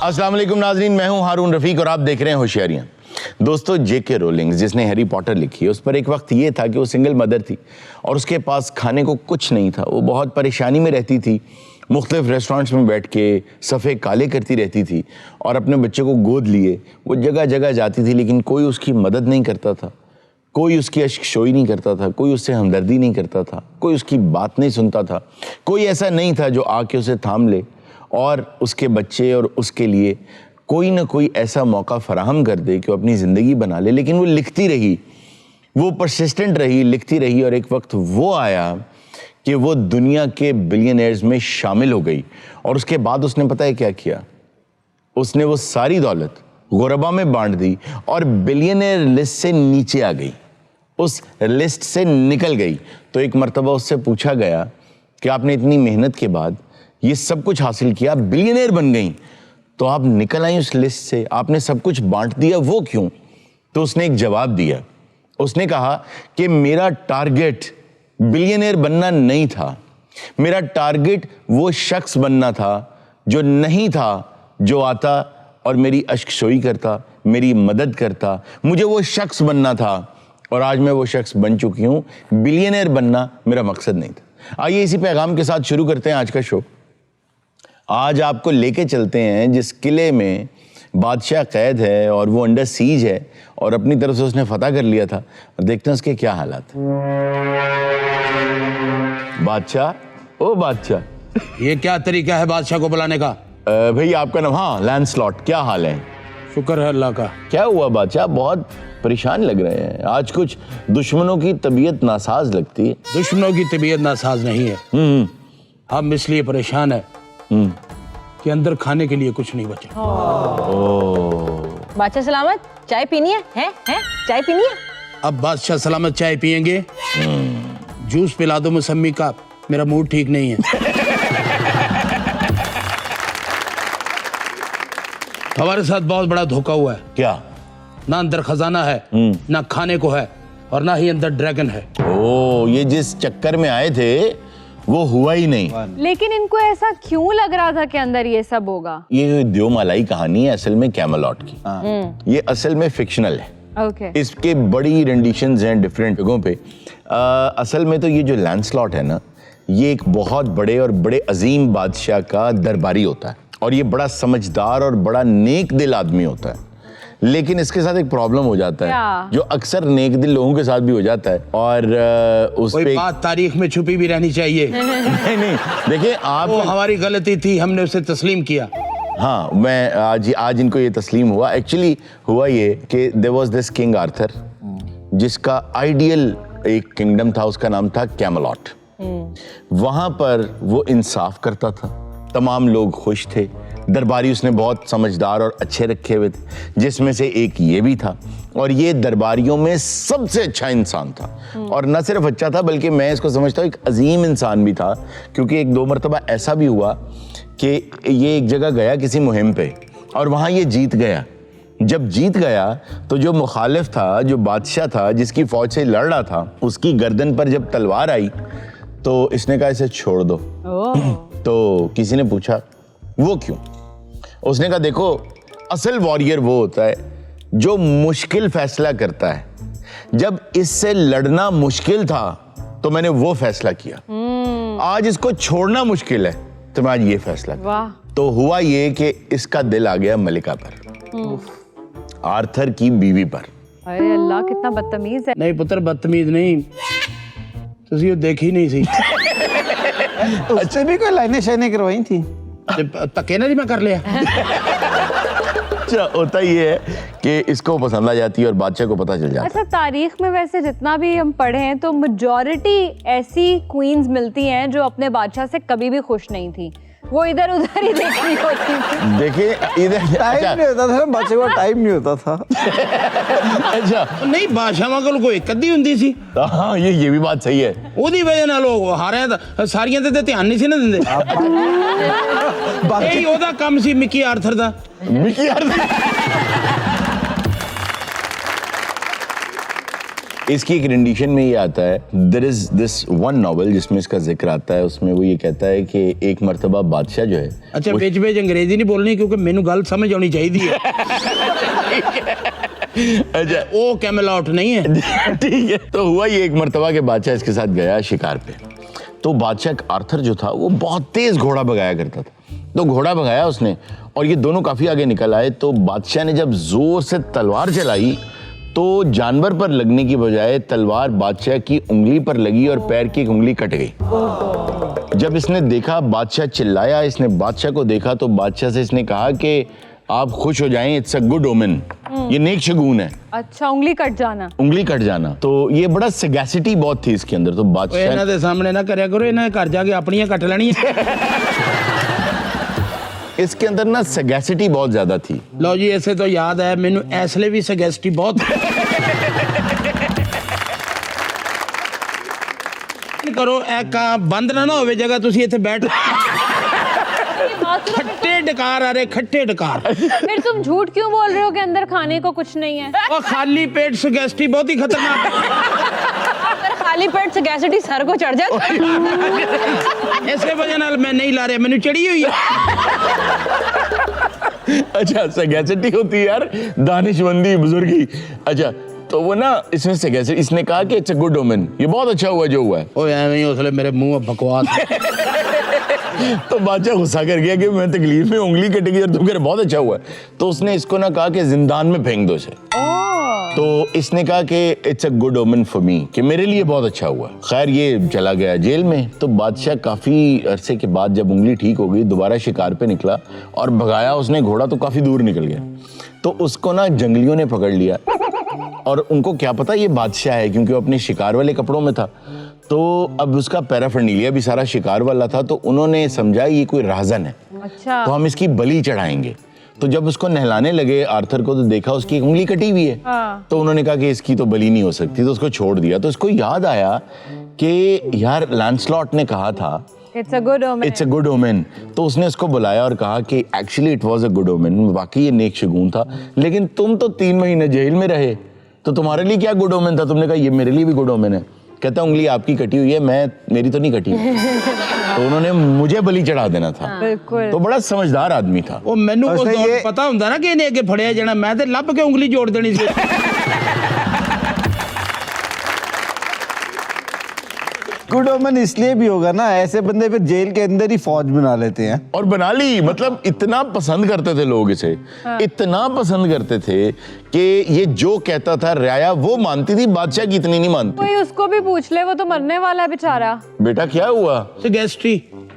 अस्सलाम वालेकुम नाज़रीन, मैं हूं हारून रफ़ीक और आप देख रहे हैं होशियारियां। दोस्तों, जेके रोलिंग जिसने हैरी पॉटर लिखी है, उस पर एक वक्त ये था कि वो सिंगल मदर थी और उसके पास खाने को कुछ नहीं था। वो बहुत परेशानी में रहती थी, मुख्तलिफ रेस्टोरेंट्स में बैठ के सफ़े काले करती रहती थी और अपने बच्चे को गोद लिए वो जगह जगह जाती थी, लेकिन कोई उसकी मदद नहीं करता था, कोई उसकी अश्कशोई नहीं करता था, कोई उससे हमदर्दी नहीं करता था, कोई उसकी बात नहीं सुनता था, कोई ऐसा नहीं था जो आके उसे थाम ले और उसके बच्चे और उसके लिए कोई ना कोई ऐसा मौका फराहम कर दे कि वो अपनी ज़िंदगी बना ले। लेकिन वो लिखती रही, वो परसिस्टेंट रही, लिखती रही और एक वक्त वो आया कि वो दुनिया के बिलियनर्स में शामिल हो गई। और उसके बाद उसने पता है क्या किया? उसने वो सारी दौलत गुरबा में बांट दी और बिलियनर लिस्ट से नीचे आ गई, उस लिस्ट से निकल गई। तो एक मर्तबा उससे पूछा गया कि आपने इतनी मेहनत के बाद ये सब कुछ हासिल किया, बिलियनर बन गई, तो आप निकल आई उस लिस्ट से, आपने सब कुछ बांट दिया, वो क्यों? तो उसने एक जवाब दिया। उसने कहा कि मेरा टारगेट बिलियनर बनना नहीं था, मेरा टारगेट वो शख्स बनना था जो नहीं था, जो आता और मेरी अश्कशोई करता, मेरी मदद करता। मुझे वो शख्स बनना था और आज मैं वो शख्स बन चुकी हूँ। बिलियनर बनना मेरा मकसद नहीं था। आइए इसी पैगाम के साथ शुरू करते हैं आज का शो। आज आपको लेके चलते हैं जिस किले में बादशाह कैद है और वो अंडर सीज है और अपनी तरफ से उसने फतह कर लिया था, और देखते हैं उसके क्या हालात हैं। बादशाह, ओ बादशाह, ये क्या तरीका है बादशाह को बुलाने का? भाई आपका नाम? हाँ, लैंसलॉट। क्या हाल है? शुक्र है अल्लाह का। क्या हुआ बादशाह? बहुत परेशान लग रहे हैं आज। कुछ दुश्मनों की तबीयत नासाज लगती है। दुश्मनों की तबीयत नासाज नहीं है, हम इसलिए परेशान है कि अंदर खाने के लिए कुछ नहीं बचा। बादशाह सलामत, चाय पीनी है? चाय पीनी है? अब बादशाह सलामत चाय पियेंगे? जूस पिला दो मौसमी का, मेरा मूड ठीक नहीं है। हमारे साथ बहुत बड़ा धोखा हुआ है। क्या? ना अंदर खजाना है, ना खाने को है, और ना ही अंदर ड्रैगन है। ओ, ये जिस चक्कर में आए थे वो हुआ ही नहीं। लेकिन इनको ऐसा क्यों लग रहा था कि अंदर ये सब होगा? ये द्योमालाई कहानी है असल में कैमलॉट की। ये असल में फिक्शनल है। ओके। इसके बड़ी रेंडिशंस हैं डिफरेंट जगहों पे। असल में तो ये जो लैंसलॉट है ना, ये एक बहुत बड़े और बड़े अजीम बादशाह का दरबारी होता है और ये बड़ा समझदार और बड़ा नेक दिल आदमी होता है। लेकिन इसके साथ एक प्रॉब्लम हो जाता है जो अक्सर नेक दिल लोगों के साथ भी हो जाता है, और उस पे बात तारीख में छुपी भी रहनी चाहिए। नहीं, देखिए आप, वो हमारी गलती थी, हमने उसे तस्लीम किया। हाँ, मैं आज इनको ये तस्लीम हुआ। एक्चुअली हुआ ये कि there was this King Arthur, जिसका आइडियल एक किंगडम था, उसका नाम था कैमलॉट। वहां पर वो इंसाफ करता था, तमाम लोग खुश थे, दरबारी उसने बहुत समझदार और अच्छे रखे हुए थे, जिसमें से एक ये भी था। और ये दरबारियों में सबसे अच्छा इंसान था, और न सिर्फ अच्छा था बल्कि मैं इसको समझता हूँ एक अजीम इंसान भी था, क्योंकि एक दो मरतबा ऐसा भी हुआ कि ये एक जगह गया किसी मुहिम पे और वहाँ ये जीत गया। जब जीत गया तो जो मुखालिफ था, जो बादशाह था जिसकी फौज से लड़ रहा था, उसकी गर्दन पर जब तलवार आई तो इसने कहा इसे छोड़ दो। तो किसी ने पूछा वो क्यों? उसने कहा देखो, असल वॉरियर वो होता है जो मुश्किल फैसला करता है। जब इससे लड़ना मुश्किल था तो मैंने वो फैसला किया, आज इसको छोड़ना मुश्किल है तो मैं आज ये फैसला किया। तो हुआ ये कि इसका दिल आ गया मलिका पर, आर्थर की बीवी पर। अरे अल्लाह, कितना बदतमीज है। नहीं पुत्र, बदतमीज नहीं, तुझे ये देखी नहीं सी। उससे भी कोई लाइनें शाइनें करवाई थी? तके ना जी मैं कर लिया। अच्छा, होता ये है कि इसको पसंद आ जाती है और बादशाह को पता चल जाता है। अच्छा, तारीख में वैसे जितना भी हम पढ़े हैं तो मेजॉरिटी ऐसी क्वींस मिलती हैं जो अपने बादशाह से कभी भी खुश नहीं थी, वो इधर उधर ही देख रही होती थी। देखिए इधर टाइम नहीं होता था, बच्चे को टाइम नहीं होता था। अच्छा, नहीं बादशाह को एक कद्दी हुंदी सी। हाँ, ये भी बात सही है। ਉਹਦੀ ਵਜ੍ਹਾ ਨਾਲ ਉਹ ਹਾਰਿਆ ਸਾਰੀਆਂ ਤੇ ਧਿਆਨ ਨਹੀਂ ਸੀ ਨਾ ਦਿੰਦੇ। ਇਹ ਉਹਦਾ ਕੰਮ ਸੀ ਮਿਕੀ ਆਰਥਰ ਦਾ। मिकी आर्थर इसकी एक रेंडिशन में ये आता है, there is this one novel जिसमें इसका जिक्र आता है, उसमें वो ये कहता है कि एक मर्तबा बादशाह जो है, अच्छा बेच अंग्रेजी नहीं बोलनी क्योंकि मैनू गल समझ आनी चाहिए है। अच्छा वो कैमेलॉट नहीं है। ठीक है। तो हुआ ये, एक मर्तबा के बादशाह इसके साथ गया शिकार पे। तो बादशाह आर्थर जो था वो बहुत तेज घोड़ा भगाया करता था, तो घोड़ा भगाया उसने और ये दोनों काफी आगे निकल आए। तो बादशाह ने जब जोर से तलवार चलाई तो जानवर पर लगने की बजाय तलवार बादशाह की उंगली पर लगी और पैर की एक उंगली कट गई। जब इसने देखा, बादशाह चिल्लाया, इसने बादशाह को देखा तो बादशाह से इसने कहा कि आप खुश हो जाएं, इट्स अ गुड ओमेन, ये नेक शगुन है। अच्छा, उंगली कट जाना। उंगली कट जाना। तो ये बड़ा सगैसिटी बहुत थी इसके अंदर। तो बादशाह इन्हां दे सामने ना करया करो, इन्हां घर जाके अपनियां कट लेनी है। इसके अंदर ना सगैसिटी बहुत ज्यादा थी। लो जी, ऐसे तो याद है मैनू इसलिए भी सगेस्टी बहुत करो एक बंद ना होवे जगह तुसी इत्थे बैठ खट्टे डकार आ रहे, खट्टे डकार। फिर तुम झूठ क्यों बोल रहे हो कि अंदर खाने को कुछ नहीं है? और खाली पेट सगेस्टी बहुत ही खतरनाक है। अगर खाली पेट से गैसिटी सर को चढ़ जाए इसके वजह नाल मैं नहीं ला रहा, मैनू चढ़ी हुई है। अच्छा, सगैसिटी होती है यार, दानिशमंदी, बुजुर्गी। अच्छा, तो वो ना इसमें सगैसिटी, इसने कहा कि इट्स अ गुड ओमेन, ये बहुत अच्छा हुआ जो हुआ है। ओए ऐਵੇਂ ही उसले मेरे मुंह में बकवास। तो बादशाह गुस्सा कर गया कि मैं तकलीफ में, उंगली कटेगी और तू कह बहुत अच्छा हुआ है। तो उसने इसको ना कहा कि जिंदान में फेंक दो इसे। तो इसने कहा कि it's a good omen for me, कि मेरे लिए बहुत अच्छा हुआ। खैर ये चला गया जेल में। तो बादशाह काफी अरसे के बाद जब उंगली ठीक हो गई, दोबारा शिकार पे निकला और भगाया उसने घोड़ा, तो काफी दूर निकल गया। तो उसको ना जंगलियों ने पकड़ लिया और उनको क्या पता ये बादशाह है, क्योंकि वो अपने शिकार वाले कपड़ों में था। तो अब उसका पैराफर्नीलिया भी सारा शिकार वाला था। तो उन्होंने समझा ये कोई राजन है, अच्छा, तो हम इसकी बलि चढ़ाएंगे। तो जब उसको नहलाने लगे आर्थर को, तो देखा उसकी एक उंगली कटी हुई है। हाँ। तो उन्होंने कहा कि इसकी तो बलि नहीं हो सकती, तो उसको छोड़ दिया। तो उसको याद आया कि यार लैंसलॉट ने कहा था it's a good omen, it's a good omen. तो उसने उसको बुलाया और कहा कि actually it was a good omen, वाकई ये नेक शगुन था, लेकिन तुम तो 3 महीने जेल में रहे, तो तुम्हारे लिए क्या गुड ओमेन था? तुमने कहा ये मेरे लिए भी गुड ओमेन है। कहता उंगली आपकी कटी हुई है, मेरी तो नहीं कटी। तो उन्होंने मुझे बलि चढ़ा देना था। बिल्कुल। तो बड़ा समझदार आदमी था। वो मैनू उस वैसे दौर ये- पता हुंदा ना कि इन्हें अगे फड़िया जाना, मैं ते लभ के उंगली जोड़ देनी सी। गुड ओमेन इसलिए भी होगा ना, ऐसे बंदे फिर जेल के अंदर ही फौज बना लेते हैं। और बना ली, मतलब इतना पसंद करते थे लोग इसे, इतना पसंद करते थे कि ये जो कहता था रियाया वो मानती थी, बादशाह की इतनी नहीं मानती। कोई उसको भी पूछ ले, वो तो मरने वाला है बेचारा। बेटा क्या हुआ? सगेस्टी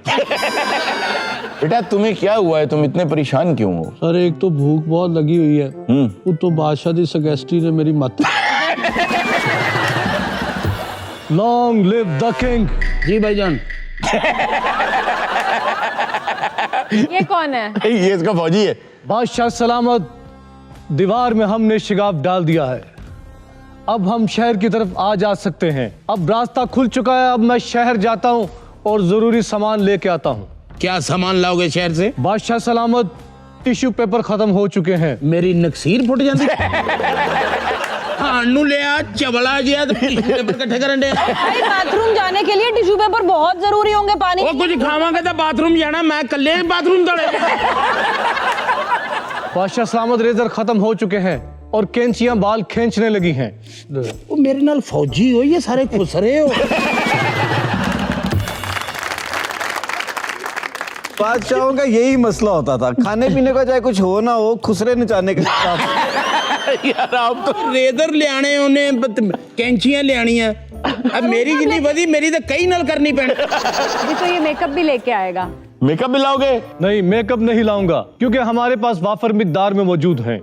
बेटा तुम्हें क्या हुआ है, तुम इतने परेशान क्यों हो? सर एक तो भूख बहुत लगी हुई है, तो बादशाह दी सगेस्टी ने मेरी मत। Long live the king. जी भाईजान। ये कौन है? ये इसका फौजी है। बादशाह सलामत, दीवार में हमने शिगाफ डाल दिया है, अब हम शहर की तरफ आ जा सकते हैं। अब रास्ता खुल चुका है, अब मैं शहर जाता हूँ और जरूरी सामान लेके आता हूँ। क्या सामान लाओगे शहर से? बादशाह सलामत, टिश्यू पेपर खत्म हो चुके हैं। मेरी नक्सीर फुट जाती। हानू ले आ चवला जिया तो टिश्यू पेपर इकट्ठे करन दे। भाई बाथरूम जाने के लिए टिश्यू पेपर बहुत जरूरी होंगे। पानी वो कुछ खावांगे तो बाथरूम जाना, मैं कल्ले बाथरूम दौड़े। बादशाह सलामत, रेजर खत्म हो चुके हैं और कैंचियां बाल खींचने लगी हैं। वो मेरे नाल फौजी हो, ये सारे खुसरे हो। बादशाहों का यही मसला होता था, खाने पीने का चाहे कुछ हो ना हो, खुसरे नचाने का काम। यार आप तो रेजर ले आने, उन्हें कैंचियां ले आनी है। अब मेरी जितनी वधी, मेरी तो कई नाल करनी पैनी। अभी तो ये मेकअप भी लेके आएगा। मेकअप भी लाओगे? नहीं, मेकअप नहीं लाऊंगा क्योंकि हमारे पास वाफर मिकदार में मौजूद हैं।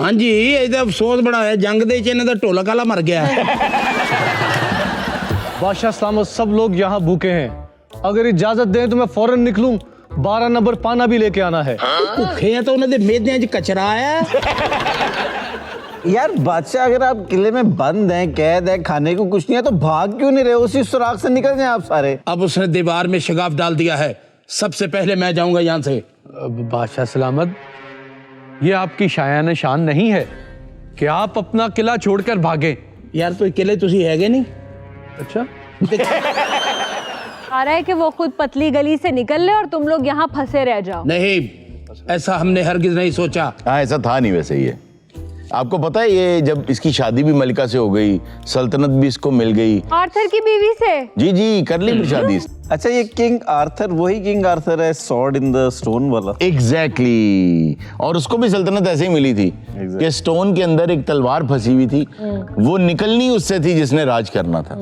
हाँ जी, ये अफसोस बड़ा है, जंग दे इन्हें तो ढोलक वाला मर गया है। बादशाह सलामत, सब लोग यहाँ भूखे हैं, अगर इजाजत दें तो मैं फौरन निकलूं। 12 नंबर पाना भी लेके आना है। भूखे हैं तो उन्हें मेदे च कचरा आया। यार बादशाह, अगर आप किले में बंद हैं, कैद है, खाने को कुछ नहीं है, तो भाग क्यों नहीं रहे? उसी सुराख से निकल जाएं आप सारे। अब उसने दीवार में शिगाफ डाल दिया है, सबसे पहले मैं जाऊंगा यहाँ से। बादशाह सलामत, ये आपकी शायान शान नहीं है कि आप अपना किला छोड़कर भागें। यार तो अकेले तुसी हैगे नहीं। अच्छा आ रहा है कि वो खुद पतली गली से निकल ले और तुम लोग यहाँ फंसे रह जाओ। नहीं, ऐसा हमने हरगिज नहीं सोचा। हाँ ऐसा था नहीं वैसे ये। आपको पता है ये जब इसकी शादी भी मलिका से हो गई, सल्तनत भी इसको मिल गई। आर्थर की बीवी से? जी जी कर ली फिर शादी। अच्छा ये किंग आर्थर वही किंग आर्थर है सॉर्ड इन द स्टोन वाला? एग्जैक्टली और उसको भी सल्तनत ऐसे ही मिली थी कि स्टोन के अंदर एक तलवार फंसी हुई थी, वो निकलनी उससे थी जिसने राज करना था,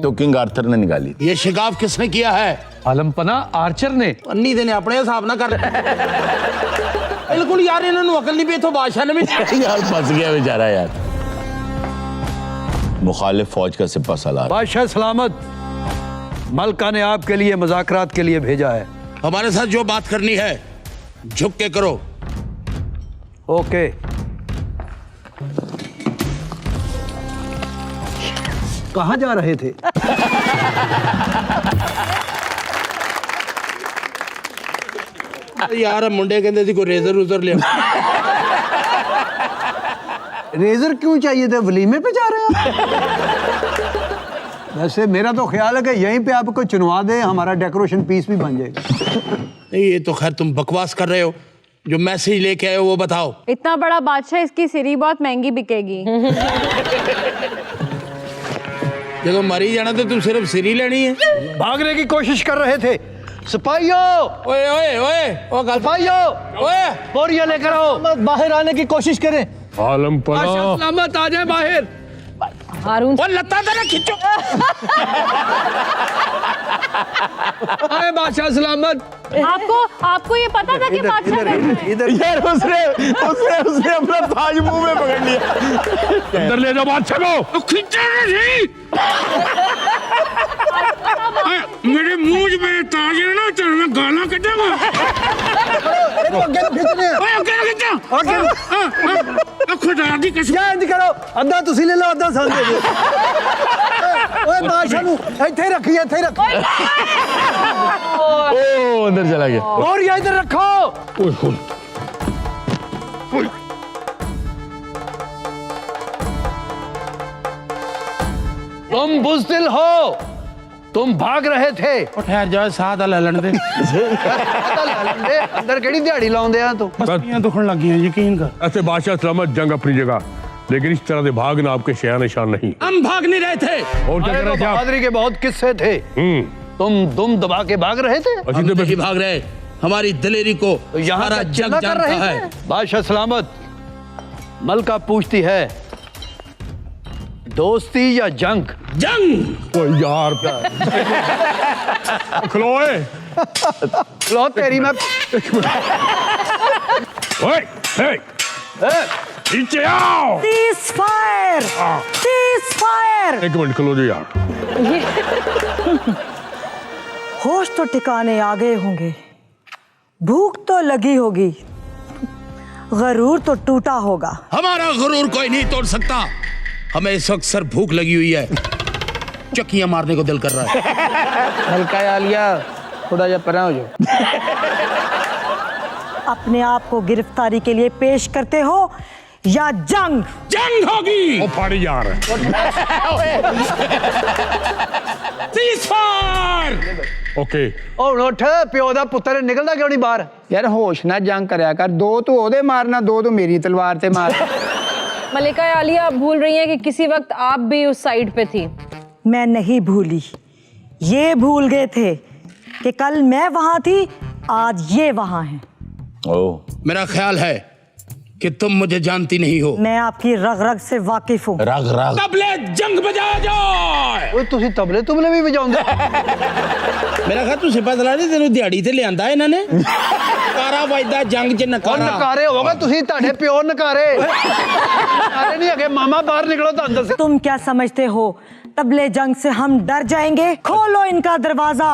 तो किंग आर्थर ने निकाली। ये शिकाव किसने किया है? आलमपना आर्चर ने। अन्नी देने अपने हिसाब ना कर। बिल्कुल यार, इन्होंने अकल नहीं पे तो बादशाह ने भी यार फंस गया बेचारा यार। मुखालिफ फौज का सिपा सलार। बादशाह सलामत, मलका ने आपके लिए मुज़ाकरात के लिए भेजा है। हमारे साथ जो बात करनी है झुक के करो। ओके। कहाँ जा रहे थे? यार मुंडे कहते थे कोई रेजर उजर ले। रेजर क्यों चाहिए थे? वलीमे पे जा रहे हैं? वैसे मेरा तो ख्याल है कि यहीं पे आपको चुनवा दे, हमारा डेकोरेशन पीस भी बन जाएगा। नहीं ये तो खैर तुम बकवास कर रहे हो, जो मैसेज लेके आए हो वो बताओ। इतना बड़ा बादशाह, इसकी सिरी बहुत महंगी बिकेगी। देखो मरी जाना तो तुम सिर्फ सिरी लेनी है। भागने की कोशिश कर रहे थे। सिपाहियों, ओए ओए ओए ओ गल सिपाहियों, ओए बोरिया लेकर आओ। बाहर आने की कोशिश करें। आलमपना सलामत आ जाए बाहर। हारून ओ लत्ता तो ना खींचो। आए बादशाह सलामत। आपको ये पता था कि बादशाह करना है? इधर यार उसने अपना ताज मुंह में पकड़ लिया। अंदर ले जाओ बादशाह को। खींचा नहीं। मेरे मुंह में ताज है ना, तो मैं गाना कटूंगा। ओए अकेला खींचा। खुदा दी कसम। इंज करो, अद्धा तुसी ले लो, अद्धा सान दे दियो। ओए बादशाह नु ਇੱਥੇ ਰੱਖੀ, ਇੱਥੇ ਰੱਖ। ओ अंदर चला गया। और ये इधर रखो। तुम बुज़दिल हो, तुम भाग रहे थे। ठहर जाओ, साथ ललन दे। अंदर केड़ी दिहाड़ी लाਉਂਦੇ ਆ तू? बस्तियां दुखन लग गई, यकीन कर। ऐसे बादशाह सलामत, जंग अपनी जगह, लेकिन इस तरह से भागना आपके शया निशान नहीं। हम भाग नहीं रहे थे। और क्या कर रहे थे आप? बहादुरी के बहुत किस्से थे। तुम दुम दबा के भाग रहे थे। हम नहीं भाग रहे, हमारी दिलेरी को तो यहाँ सारा का जग चला कर जानता रहे है। थे। बादशाह सलामत, मलका पूछती है दोस्ती या जंग? जंग। ओ यार खलोए। लो तेरी मैं। ओए ए नीचे आओ। Cease fire, cease fire. एक मिनट खलो जो यार। होश तो ठिकाने आ गए होंगे, भूख तो लगी होगी, गरूर तो टूटा होगा। हमारा गुरूर कोई नहीं तोड़ सकता। हमें इस वक्त सर भूख लगी हुई है, चक्कियां मारने को दिल कर रहा है। हल्का आलिया, थोड़ा जा परा हो जाओ। अपने आप को गिरफ्तारी के लिए पेश करते हो या जंग? जंग होगी। ओ फाड़ी यार। सीज़फायर। ओके और उठ, प्यो दा पुੱਤਰ निकलदा क्यों नहीं बाहर? यार होश ना जंग करया कर, दो तू ओदे मारना, दो तू मेरी तलवार ते मार। मलिका आलिया, आप भूल रही हैं कि किसी वक्त आप भी उस साइड पे थी। मैं नहीं भूली, ये भूल गए थे कि कल मैं वहां थी, आज ये वहां हैं। मेरा ख्याल है कि तुम मुझे जानती नहीं हो। मैं आपकी रग रग से वाकिफ हूँ। राग राग तबले जंग बजा जाए। ओए तुसी तबले तुबले भी बजाਉਂਦੇ? मेरा ख्याल तू सिपा सलार दी तेनू दिहाड़ी ते लियांदा ਇਹਨਾਂ ਨੇ। ਕਾਰਾ ਵੱਜਦਾ ਜੰਗ 'ਚ और ਨਕਾਰਾ। नकारे होगा तुसी, ताड़े प्यो नकारे। नकारे नहीं है, मामा बाहर निकलो तो अंदर से। तुम क्या समझते हो तबले जंग से हम डर जाएंगे? खोलो इनका दरवाजा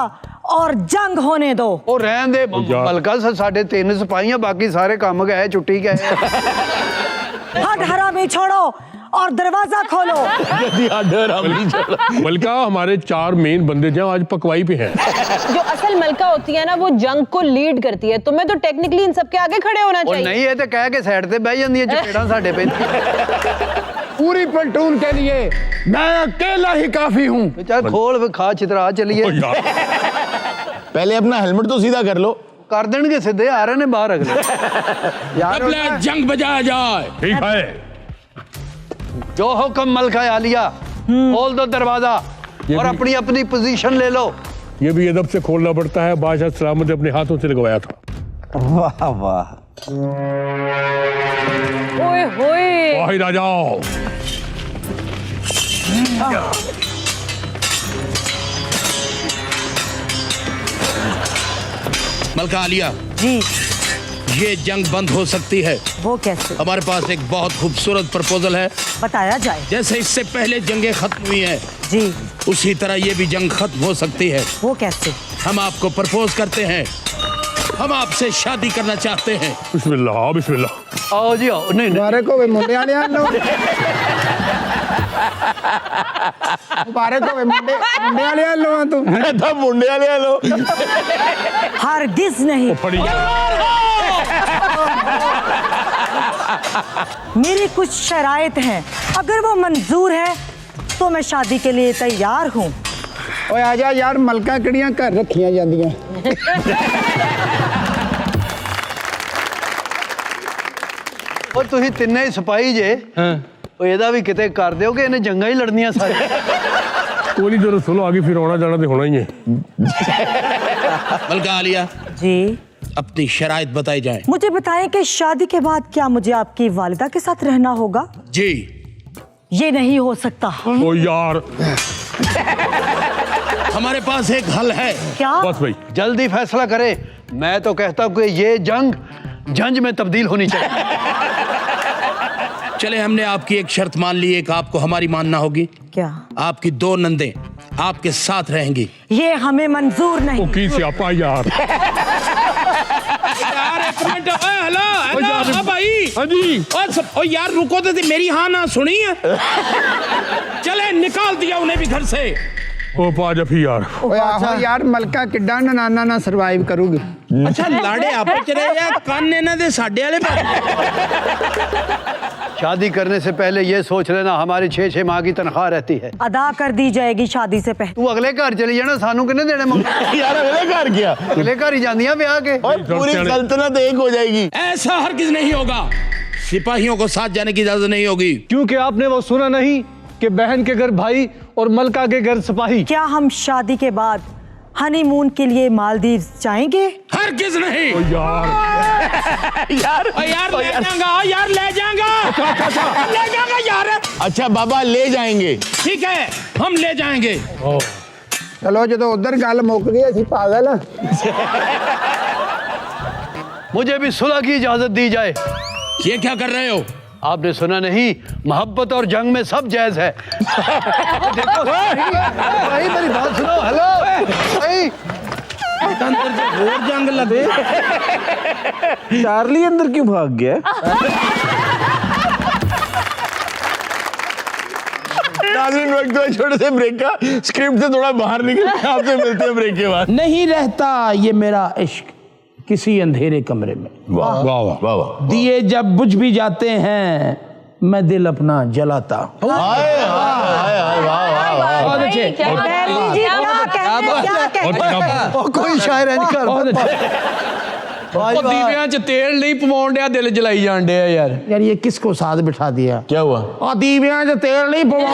और जंग होने दो। ਉਹ ਰਹਿਣ ਦੇ ਮਲਕਾ, ਸਾਡੇ 3 ਸਿਪਾਹੀਆਂ, बाकी सारे काम गए, छुट्टी गए। हट हरामी छोड़ो और दरवाजा खोलो। मलका हमारे 4 मेन बंदे जो आज पकवाई पे हैं। जो असल मलका होती है ना, वो जंग को लीड करती है। तुम्हें तो टेक्निकली इन सबके आगे खड़े होना और चाहिए। नहीं है तो कह के साइड ते बह जांदी है, चपेड़ां साडे पे। पूरी प्लेटून के लिए मैं अकेला ही काफी हूँ। चल खोल खा चित्रा चलिए। पहले अपना हेलमेट तो सीधा कर लो। कर देंगे सीधे आ रहे ने बाहर अगले। अब ले जंग बजाया जाए। ठीक है। जो हुक्म मलका आलिया, खोल दो दरवाजा और अपनी अपनी पोजीशन ले लो। ये भी अदब से खोलना पड़ता है, बादशाह सलामत ने अपने हाथों से लगवाया था। वाह वाह। ओए होए। बाहर आ जाओ। मलका आलिया, जी ये जंग बंद हो सकती है। वो कैसे? हमारे पास एक बहुत खूबसूरत प्रपोजल है। बताया जाए। जैसे इससे पहले जंगें खत्म हुई हैं, जी उसी तरह ये भी जंग खत्म हो सकती है। वो कैसे? हम आपको प्रपोज करते हैं, हम आपसे शादी करना चाहते हैं। बिस्मिल्लाह बिस्मिल्लाह। आओ जी आओ। नहीं मुबारक हो मुंडे वाले लो, मुबारक हो मुंडे वाले लो। तू था मुंडे वाले लो। हरगिज नहीं। मेरी कुछ शराइत हैं, अगर वो मंजूर है तो मैं शादी के लिए तैयार हूँ। ओए आजा यार, मलका किड़ियां घर रखियां जांदियां। और तुसी तिन्ने ही सिपाही जे, ਉਹ ਇਹਦਾ ਵੀ ਕਿਤੇ ਕਰ ਦਿਓ ਕਿ ਇਹਨੇ ਜੰਗਾਂ ਹੀ ਲੜਨੀਆਂ ਸਾਰੇ। कोहली तो सुनो आगे फिर आना जाना तो होना ही है। मलका आलिया जी अपनी शराइत बताई जाए। मुझे बताएं कि शादी के बाद क्या मुझे आपकी वालिदा के साथ रहना होगा? जी। ये नहीं हो सकता। ओ यार हमारे पास एक हल है। क्या? बस भाई जल्दी फैसला करे। मैं तो कहता हूँ कि ये जंग जंज में तब्दील होनी चाहिए। चले, हमने आपकी एक शर्त मान ली, एक आपको हमारी मानना होगी। क्या? आपकी 2 नंदे आपके साथ रहेंगी। ये हमें मंजूर नहीं। की स्यापा यार। यार एक मिनट। हेलो हेलो भाई। हाँ जी। और यार रुको तो मेरी हाँ ना सुनी है। चले निकाल दिया उन्हें भी घर से। ओ पाजफी यार। ओए आहो यार, मलका किड्डा नाना ना सरवाइव करूगी। अच्छा लाड़े आपस च रहे या कान इन्हां दे साडे वाले शादी करने से पहले ये सोच लेना हमारी 6-6 माह की तनख्वाह रहती है। अदा कर दी जाएगी शादी से पहले। तू अगले घर चली जाना, सानू किन्ने देने मंग। यार अगले घर किया अगले घर ही जानिया ब्याह के। और पूरी सल्तनत एक हो जाएगी। ऐसा हरगिज नहीं होगा। सिपाहियों को साथ जाने की इजाजत नहीं होगी। क्योंकि आपने वो सुना नहीं कि बहन के घर भाई और मलका के घर सिपाही। क्या हम शादी के बाद हनीमून के लिए मालदीव जाएंगे? हरगिज नहीं। यार यार यार ले जाऊंगा, यार ले जाऊंगा, ले जाऊंगा यार। अच्छा बाबा ले जाएंगे। ठीक है हम ले जाएंगे। चलो जो उधर गल मुक गई, असी पागल। मुझे भी सुलह की इजाजत दी जाए। ये क्या कर रहे हो? आपने सुना नहीं, मोहब्बत और जंग में सब जायज है। देखो भाई मेरी बात सुनो। हेलो भाई, अंदर से और जंग लगे। चार्ली अंदर क्यों भाग गया? नाज़रीन वक्त है छोटे से ब्रेक का। स्क्रिप्ट से थोड़ा बाहर निकल, आपसे मिलते हैं ब्रेक के बाद। नहीं रहता ये मेरा इश्क किसी अंधेरे कमरे में। वाह वाह वाह वाह। दिए जब बुझ भी जाते हैं मैं दिल अपना जलाता। हाय हाय हाय वाह वाह वाह। बहुत अच्छे। पहली जी क्या कहते? कोई शायर है नहीं ਉਹ ਦੀਵਿਆਂ 'ਚ ਤੇਲ ਨਹੀਂ ਪਵਾਉਣ ਡਿਆ, ਦਿਲ ਜਲਾਈ ਜਾਣ ਡਿਆ ਯਾਰ। यार ये किसको साथ बिठा दिया? क्या हुआ? और दीवियां 'ਚ तेल नहीं पवा।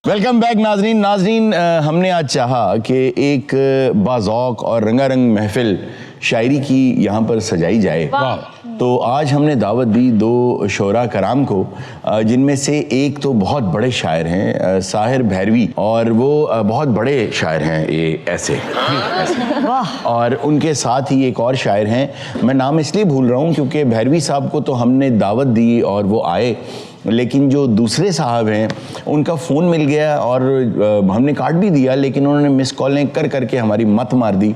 वेलकम बैक नाजरीन। नाजरीन हमने आज चाहा कि एक बाज़ौक और रंगारंग महफिल शायरी की यहाँ पर सजाई जाए। तो आज हमने दावत दी 2 शोरा कराम को, जिनमें से एक तो बहुत बड़े शायर हैं, साहिर भैरवी, और वो बहुत बड़े शायर हैं ये ऐसे। और उनके साथ ही एक और शायर हैं, मैं नाम इसलिए भूल रहा हूँ क्योंकि भैरवी साहब को तो हमने दावत दी और वो आए, लेकिन जो दूसरे साहब हैं उनका फ़ोन मिल गया और हमने काट भी दिया, लेकिन उन्होंने मिस कॉलें कर करके हमारी मत मार दी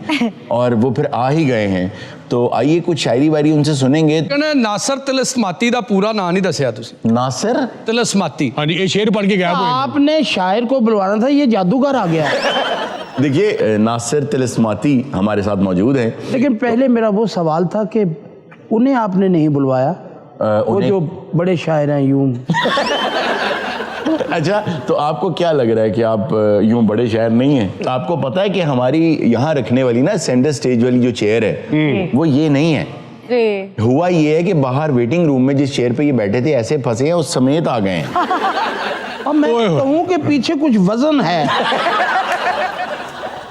और वो फिर आ ही गए हैं। तो आइए कुछ शायरी वारी उनसे सुनेंगे। नासर तिलस्माती दा पूरा नाम नहीं दसिया तुसी। नासिर तिलस्माती। हाँ जी, ये शेर पढ़ के गया। आपने शायर को बुलवाना था, ये जादूगर आ गया। देखिए नासिर तिलस्माती हमारे साथ मौजूद हैं। लेकिन पहले मेरा वो सवाल था कि उन्हें आपने नहीं बुलवाया? वो उन्हें- जो बड़े शायर हैं यूं। अच्छा, तो आपको क्या लग रहा है कि आप यूं बड़े शायर नहीं हैं? आपको पता है कि हमारी यहाँ रखने वाली ना सेंटर स्टेज वाली जो चेयर है वो ये नहीं है। जी। हुआ ये है कि बाहर वेटिंग रूम में जिस चेयर पे ये बैठे थे ऐसे फंसे हैं उस समेत आ गए हैं। और मैं कहूँ कि पीछे कुछ वजन है।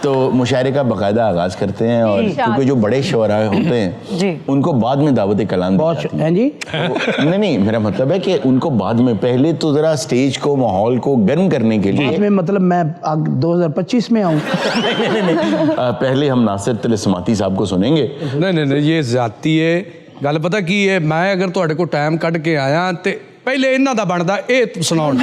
तो मुशायरे का बाकायदा आगाज करते हैं और क्योंकि जो बड़े शोरा होते हैं जी। उनको बाद में दावत कलाम दी बहुत जाती है। हैं जी। नहीं, मेरा मतलब है कि उनको बाद में, पहले तो जरा स्टेज को, माहौल को गर्म करने के लिए में मतलब मैं 2025 में आऊँ? पहले हम नासिर तिलस्माती साहब को सुनेंगे। नहीं ये जाती है गल पता की है। मैं अगर ਤੁਹਾਡੇ ਕੋਲ ਟਾਈਮ ਕੱਢ ਕੇ ਆਇਆ ਤੇ ਪਹਿਲੇ ਇਹਨਾਂ ਦਾ ਬਣਦਾ ਇਹ ਸੁਣਾਉਣ।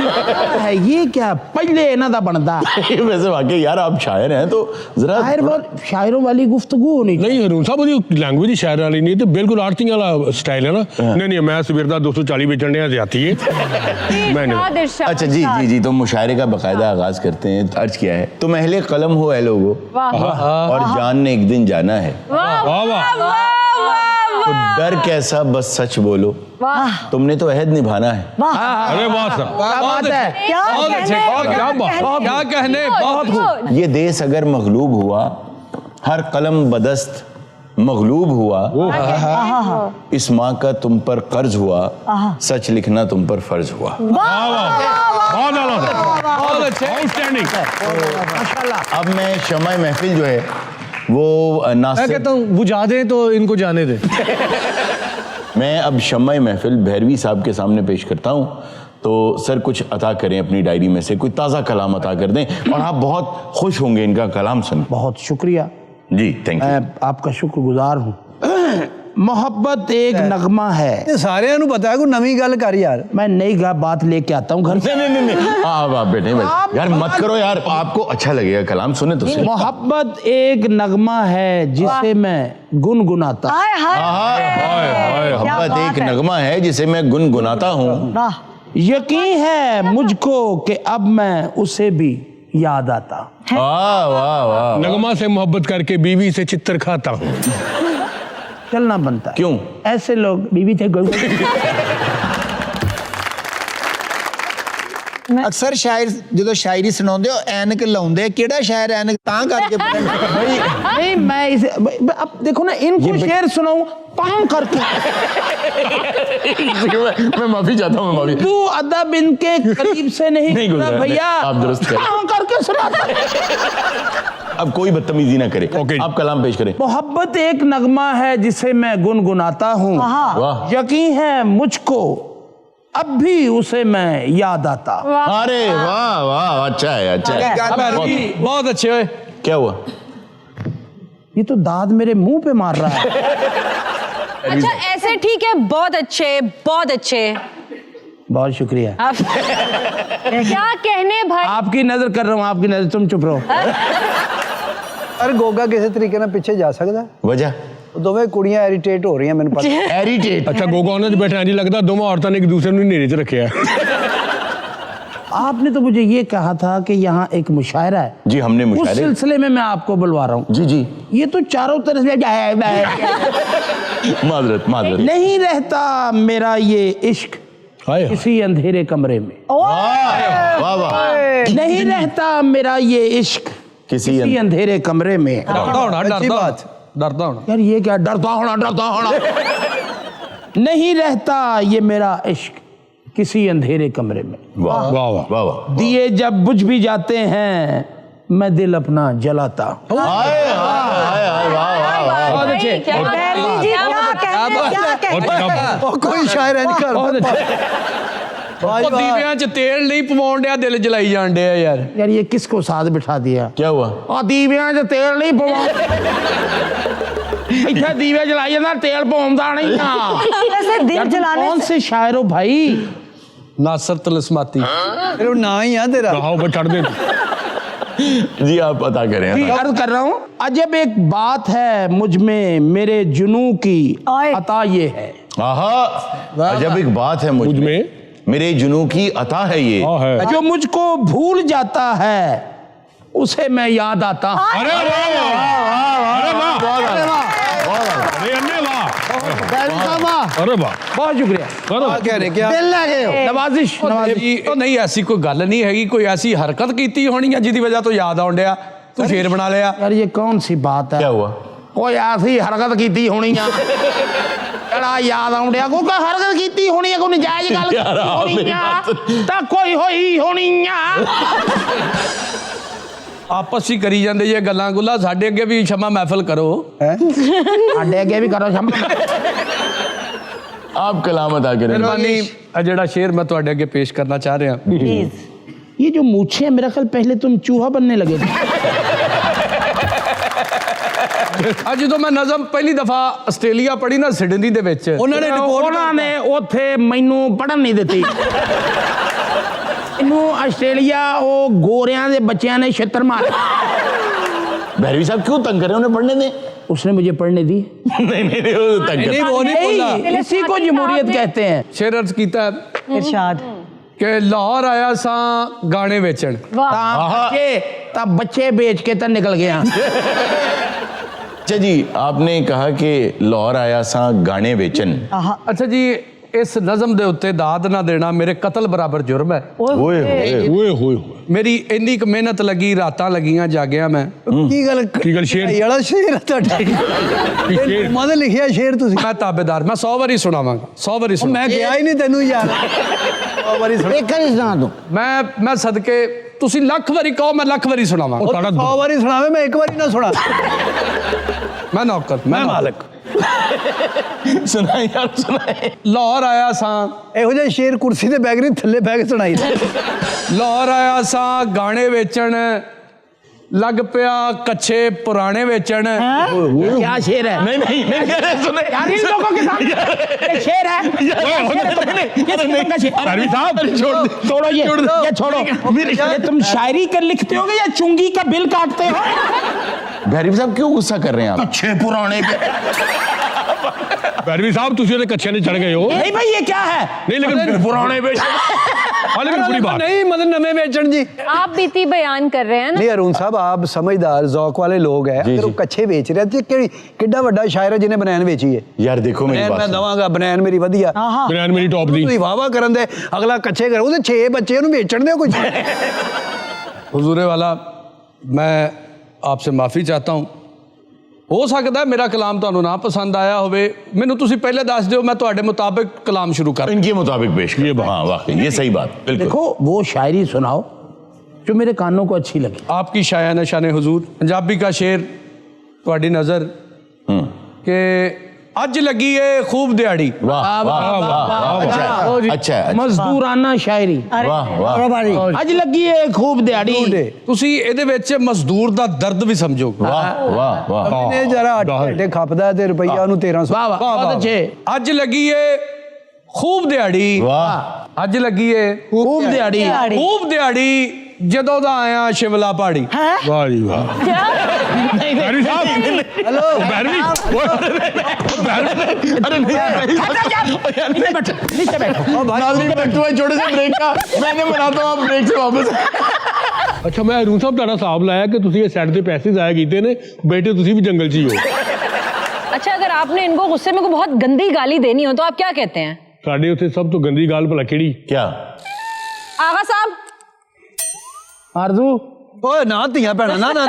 ये क्या पहले इन्हां दा बनदा? वैसे वाकई यार आप शायर हैं तो जरा शायर बहुत शायरों वाली गुफ्तगू होनी चाहिए। नहीं हरून साहब ਉਹਦੀ ਲੈਂਗੁਏਜ ਹੀ ਸ਼ਾਇਰ ਵਾਲੀ ਨਹੀਂ ਤੇ ਬਿਲਕੁਲ ਆਰਤੀਆਂ ਵਾਲਾ ਸਟਾਈਲ ਹੈ ਨਾ। नहीं मैं सवेर ਦਾ 240 ਵੇਚਣ ਡਿਆ ਜਾਤੀ है मैंने। इरशाद, इरशाद, अच्छा जी जी जी, तो मुशायरे का बाकायदा आगाज करते हैं। अर्ज किया है, तुम अहले कलम हो ए लोगो और जान ने एक दिन जाना है, वाह वाह तो डर कैसा बस सच बोलो, तुमने तो अहद निभाना है। अरे वाह सर क्या बात है? क्या बहुत अच्छे, कहने- क्या बात, क्या कहने, बहुत खूब। ये देश अगर मगलूब हुआ, हर कलम बदस्त मगलूब हुआ, इस माँ का तुम पर कर्ज हुआ, सच लिखना तुम पर फर्ज हुआ। बहुत आला सर, बहुत अच्छे। आउटस्टैंडिंग। माशाल्लाह। अब मैं शम्मा महफिल जो है वो मैं नासिर, कहता हूँ बुझा दें तो इनको जाने दें। मैं अब शम्मा महफिल भैरवी साहब के सामने पेश करता हूँ। तो सर कुछ अता करें अपनी डायरी में से, कोई ताज़ा कलाम अता कर दें और आप बहुत खुश होंगे इनका कलाम सुन। बहुत शुक्रिया, जी थैंक यू। मैं आपका शुक्रगुजार हूँ। मोहब्बत एक नगमा है। ਇਹ ਸਾਰਿਆਂ ਨੂੰ ਪਤਾ ਹੈ ਕੋਈ ਨਵੀਂ ਗੱਲ ਕਰ ਯਾਰ। मैं नई बात लेके आता हूँ घर से। नहीं आप बैठे यार, मत करो यार, आपको अच्छा लगेगा कलाम, सुने तो सही। मोहब्बत एक नगमा है जिसे मैं गुनगुनाता। हाय हाय मोहब्बत एक नगमा है जिसे मैं गुनगुनाता हूँ, वाह। यकीन है मुझको कि अब मैं उसे भी याद आता। वाह वाह वाह। नगमा से मोहब्बत करके बीवी से चित्तर खाता हूँ। चलना बनता है। क्यों? ऐसे लोग बीवी थे ਅਕਸਰ ਸ਼ਾਇਰ ਜਦੋਂ ਸ਼ਾਇਰੀ ਸੁਣਾਉਂਦੇ ਹੋ ਐਨਕ ਲਾਉਂਦੇ, ਕਿਹੜਾ ਸ਼ਾਇਰ ਐਨਕ ਤਾਂ ਕਰਕੇ नहीं मैं इसे अब देखो ना, इनको शेर सुनाऊं काम करके। मैं माफी चाहता हूँ, मैं माफी। तू अदब इनके करीब से नहीं नहीं गुजरा, गुजरा भैया, आप दुरुस्त करें। काम करके सुनाता। अब कोई बदतमीजी ना करे। ओके। आप कलाम पेश करें। मोहब्बत एक नगमा है जिसे मैं गुनगुनाता हूँ, वाह। यकीन है मुझको अब भी उसे मैं याद आता। अरे वाह वाह, अच्छा है, अच्छा है। बहुत अच्छे हुए। क्या हुआ? ये तो दाद मेरे मुंह पे मार रहा है। अच्छा ऐसे ठीक है, बहुत अच्छे, बहुत अच्छे। बहुत शुक्रिया। आप क्या कहने भाई। आपकी नजर कर रहा हूँ, आपकी नजर, तुम चुप रहो। ਪਰ ਗੋਗਾ ਕਿਸੇ ਤਰੀਕੇ ਨਾਲ ਪਿੱਛੇ ਜਾ ਸਕਦਾ? वजह? ਦੋਵੇਂ ਕੁੜੀਆਂ ਇਰੀਟੇਟ ਹੋ ਰਹੀਆਂ ਮੈਨੂੰ ਪਤਾ। एरिटेट। अच्छा गोगा ਉਹਨਾਂ 'ਚ ਬੈਠਾ ਇੰਜ ਲੱਗਦਾ ਦੋਵਾਂ ਔਰਤਾਂ ਨੇ ਇੱਕ ਦੂਸਰੇ ਨੂੰ ਨੇੜੇ 'ਚ ਰੱਖਿਆ। आपने तो मुझे ये कहा था कि यहाँ एक मुशायरा है। जी हमने उस मुशायरे। सिलसिले में मैं आपको बुलवा रहा हूँ। जी जी, ये तो चारों तरफ से माजरत माजरत। नहीं रहता मेरा ये इश्क हाय किसी अंधेरे कमरे में, वाह वाह। नहीं रहता मेरा ये इश्क किसी किसी अंधेरे कमरे में। डरता होना, डरता होना। यार ये क्या डरता होना। नहीं रहता ये मेरा इश्क किसी अंधेरे कमरे में। वाह वाह वाह। वाह वाह। दिए जब बुझ भी जाते हैं मैं दिल अपना जलाता। हाय हाय हाय, वाह वाह वाह। बहुत अच्छे। क्या बहनी जी, क्या कहने ਉਹ ਕੋਈ ਸ਼ਾਇਰ ਐ ਨਹੀਂ बहुत ਕਰਦਾ। अच्छे। ਉਹ ਦੀਵਿਆਂ 'ਚ ਤੇਲ ਨਹੀਂ ਪਵਾਉਣ ਡਿਆ, ਦਿਲ ਜਲਾਈ ਜਾਣ ਡਿਆ ਯਾਰ। यार ये किसको साथ बिठा दिया? क्या हुआ? और दीवियां च तेल नहीं पवा। इतना दीवे जलाई जाता, तेल पवाਉਂਦਾ नहीं ना। वैसे दिल जलाने कौन से शायर हो भाई? नासिर तिलस्माती। ਫਿਰ ਉਹ ਨਾਂ ਹੀ ਆ ਤੇਰਾ। कहाओ पर चढ़ दे। जी आप अता करें। अर्ज कर रहा हूँ, अजब एक बात है मुझ में मेरे जुनू की आए। अता ये है। आहा, अजब एक बात है मुझ मुझ में, में मेरे जुनू की अता है ये। हाँ है। जो मुझको भूल जाता है उसे मैं याद आता हूँ। अरे वाह वाह। अरे वाह। अरे अन्ने वाह। अरे वाह बहुत शुक्रिया। कह रहे क्या दिल ले गए हो। नवाजिश नवाजिश। ਉਹ ਨਹੀਂ ਐਸੀ ਕੋਈ ਗੱਲ ਨਹੀਂ ਹੈਗੀ ਕੋਈ ਐਸੀ ਹਰਕਤ ਕੀਤੀ ਹੋਣੀ ਹੈ ਜਿਹਦੀ ਵਜ੍ਹਾ ਤੋਂ ਯਾਦ ਆਉਣ ਡਿਆ ਤੂੰ ਸ਼ੇਰ ਬਣਾ ਲਿਆ यार ये कौन सी बात है? क्या हुआ? कोई ऐसी हरकत की होनी है ਜਿਹੜਾ ਯਾਦ ਆਉਂਦਿਆ ਕੋਈ ਹਰਕਤ ਕੀਤੀ ਹੋਣੀ ਹੈ ਕੋਈ ਨਜਾਇਜ਼ ਗੱਲ यार, आप ਹੋਣੀ मेरी ਆ बात- ਤਾਂ ਕੋਈ ਹੋਈ ਹੋਣੀ ਆ। ਆਪਸ ਹੀ ਕਰੀ ਜਾਂਦੇ ਜੇ ਗੱਲਾਂ ਗੁੱਲਾਂ ਸਾਡੇ ਅੱਗੇ ਵੀ ਸ਼ਮਾ ਮਹਿਫਲ ਕਰੋ ਸਾਡੇ ਅੱਗੇ ਵੀ ਕਰੋ ਸ਼ਮਾ। आप कलाम अदा करें। ਮਿਹਰਬਾਨੀ ਆ ਜਿਹੜਾ ਸ਼ੇਰ ਮੈਂ ਤੁਹਾਡੇ ਅੱਗੇ ਪੇਸ਼ ਕਰਨਾ ਚਾਹ ਰਿਹਾ ये जो मूछे है मेरा ख्याल पहले तुम चूहा बनने लगे थे। ਅੱਜ ਜਦੋਂ ਮੈਂ ਨਜ਼ਮ ਪਹਿਲੀ ਦਫਾ ਆਸਟ੍ਰੇਲੀਆ ਪੜ੍ਹੀ ਨਾ ਸਿਡਨੀ ਦੇ ਵਿੱਚ ਉਹਨਾਂ ਨੇ ਉੱਥੇ ਮੈਨੂੰ ਪੜਨ ਨਹੀਂ ਦਿੱਤੀ। ਇਹਨੂੰ ਆਸਟ੍ਰੇਲੀਆ ਉਹ ਗੋਰਿਆਂ ਦੇ ਬੱਚਿਆਂ ਨੇ ਛਿੱਤਰ ਮਾਰੇ। भैरवी साहब क्यों तंग कर रहे हैं? उन्हें पढ़ने दें। उसने मुझे पढ़ने दी। नहीं नहीं नहीं, वो तंग कर रहे हैं। वो नहीं बोला नहीं, इसी को जमहूरियत कहते हैं। ਸ਼ੇਰ ਅਰਜ਼ ਕੀਤਾ इरशाद ਕਿ ਲਾਹੌਰ ਆਇਆ ਸਾਂ ਗਾਣੇ ਵੇਚਣ ਤਾਂ ਬੱਚੇ बेच के तो निकल गया। अच्छा जी, आपने कहा कि लाहौर आया सा गाने बेचन। ਅੱਛਾ ਜੀ ਇਸ ਨਜ਼ਮ ਦੇ ਉੱਤੇ ਦਾਦ ਨਾ ਦੇਣਾ ਮੇਰੇ ਕਤਲ ਬਰਾਬਰ ਜੁਰਮ ਹੈ ओए होए। ओए होए ਮੇਰੀ ਇੰਨੀ ਕੁ ਮਿਹਨਤ ਲੱਗੀ ਰਾਤਾਂ ਲੱਗੀਆਂ ਜਾਗਿਆ ਮੈਂ ਕੀ ਗੱਲ शेर ਇਹ ਵਾਲਾ ਸ਼ੇਰ ਆ ਤੁਹਾਡਾ ਮਾਦੇ ਲਿਖਿਆ ਸ਼ੇਰ ਤੁਸੀਂ ਮੈਂ ਤਾਬੇਦਾਰ ਮੈਂ 100 ਵਾਰੀ ਸੁਣਾਵਾਂਗਾ 100 ਵਾਰੀ ਸੁਣਾ ਮੈਂ ਗਿਆ ਹੀ ਨਹੀਂ ਤੈਨੂੰ ਯਾਰ ਵਾਰੀ ਸੁਣ एक करी सुना दो। ਮੈਂ ਸਦਕੇ ਤੁਸੀਂ ਲੱਖ ਵਾਰੀ ਕਹੋ ਮੈਂ ਲੱਖ ਵਾਰੀ ਸੁਣਾਵਾਂਗਾ 100 ਵਾਰੀ ਸੁਣਾਵੇ ਮੈਂ ਇੱਕ ਵਾਰੀ ਨਾ ਸੁਣਾ ਮੈਂ ਨੌਕਰ ਮੈਂ ਮਾਲਕ सुनाए यार सुनाए। ਲਾਹੌਰ ਆਇਆ ਸਾਂ ਇਹੋ ਜਿਹੇ ਸ਼ੇਰ ਕੁਰਸੀ ਤੇ ਬੈਗ ਨਹੀਂ ਥੱਲੇ ਬੈਗ ਸੁਣਾਈ ਲਾਹੌਰ ਆਇਆ ਸਾਂ ਗਾਣੇ ਵੇਚਣ ਲੱਗ ਪਿਆ ਕੱਛੇ ਪੁਰਾਣੇ ਵੇਚਣ क्या शेर है? नहीं नहीं नहीं अरे सुने यार इन लोगों के साथ ये शेर है। ये किस्म का शेर। भैरवी साहब छोड़ो ये छोड़ो। ये तुम शायरी कर लिखते होगे या चुंगी का बिल काटते हो? भैरवी साहब क्यों गुस्सा कर रहे हैं आप? अच्छे पुराने पे। भैरवी साहब तुम ਉਹਦੇ ਕੱਛੇ ਨੇ ਚੜ ਗਏ ਹੋ नहीं भाई ये क्या है? नहीं लेकिन पुराने पे लेकिन पूरी बात नहीं मतलब नवे बेचन जी आप बीती बयान कर रहे हैं ना। नहीं अरुण साहब आप समझदार जौक वाले लोग हैं अगर वो कच्छे बेच रहे थे कि किड्डा बड़ा शायर है जिन्हें बनैन बेची है यार देखो मेरी बनैन बात मैं सुनो। दवांगा बनैन मेरी वधिया ਬਨਾਨ ਮੇਰੀ ਟੌਪ ਦੀ ਤੁਸੀਂ ਵਾਵਾ ਕਰਨ ਦੇ ਅਗਲਾ ਕੱਚੇ ਕਰ ਉਹਦੇ 6 ਬੱਚੇ ਉਹਨੂੰ ਵੇਚਣ ਦਿਓ ਕੁਝ हुजूरे वाला मैं आपसे माफ़ी चाहता हूँ हो सकता है मेरा कलाम ਤੁਹਾਨੂੰ ਨਾ ਪਸੰਦ ਆਇਆ ਹੋਵੇ ਮੈਨੂੰ ਤੁਸੀਂ ਪਹਿਲੇ ਦੱਸ ਦਿਓ ਮੈਂ ਤੁਹਾਡੇ ਮੁਤਾबिक कलाम शुरू कर इनके मुताबिक पेश कर। हाँ वाकई ये सही बात बिल्कुल। देखो वो शायरी सुनाओ जो मेरे कानों को अच्छी लगी। आपकी शायान शान हुजूर पंजाबी का शेर ਤੁਹਾਡੀ नज़र कि अज लगी है खूब दिहाड़ी वाह वाह वाह अच्छा अच्छा मजदूराना शायरी। वाह वाह ਅੱਜ ਲੱਗੀ ਏ ਖੂਬ ਦਿਹਾੜੀ। ਤੁਸੀਂ ਇਹਦੇ ਵਿੱਚ ਮਜ਼ਦੂਰ ਦਾ ਦਰਦ ਵੀ ਸਮਝੋ वाह वाह वाह। ਇਹ ਜਰਾ ਢੇ ਖਪਦਾ ਤੇ ਰੁਪਈਆ ਉਹਨੂੰ 1300 ਵਾਹ ਵਾਹ ਬਹੁਤ ਅੱਛੇ। ਅੱਜ ਲੱਗੀ ਏ खूब दिहाड़ी वाह ਅੱਜ ਲੱਗੀ ਏ ਖੂਬ ਦਿਹਾੜੀ। खूब दिहाड़ी ਜਦੋਂ ਦਾ ਆਇਆ ਸ਼ਿਮਲਾ ਪਹਾੜੀ वाह जी वाह भैरवी साहब हेलो भैरवी अरे नीचे बैठो नीचे बैठो। नाज़रीन बैक टू माय छोटे से ब्रेक का मैंने बनाता हूँ आप ब्रेक से वापस। ਅੱਛਾ ਮੈਂ ਅਰੂਨ ਸਾਹਿਬ ਤੁਹਾਡਾ ਹਿਸਾਬ ਲਾਇਆ ਕਿ ਤੁਸੀਂ ਇਹ ਸੈੱਟ ਦੇ ਪੈਸੇ ਜ਼ਾਇਆ ਕੀਤੇ ਨੇ ਬੇਟੇ ਤੁਸੀਂ ਵੀ ਜੰਗਲ 'ਚ ਹੀ ਹੋ। अच्छा अगर आपने इनको गुस्से में को बहुत गंदी गाली देनी हो तो आप क्या कहते हैं? ਸਾਡੇ ਉੱਥੇ ਸਭ ਤੋਂ ਗੰਦੀ ਗੱਲ ਭਲਾ ਕਿਹੜੀ? क्या आगा साहब आरज़ू ਓਏ ਨਾ ਧੀਆਂ ਭੈਣਾਂ ਨਾ ਨਾ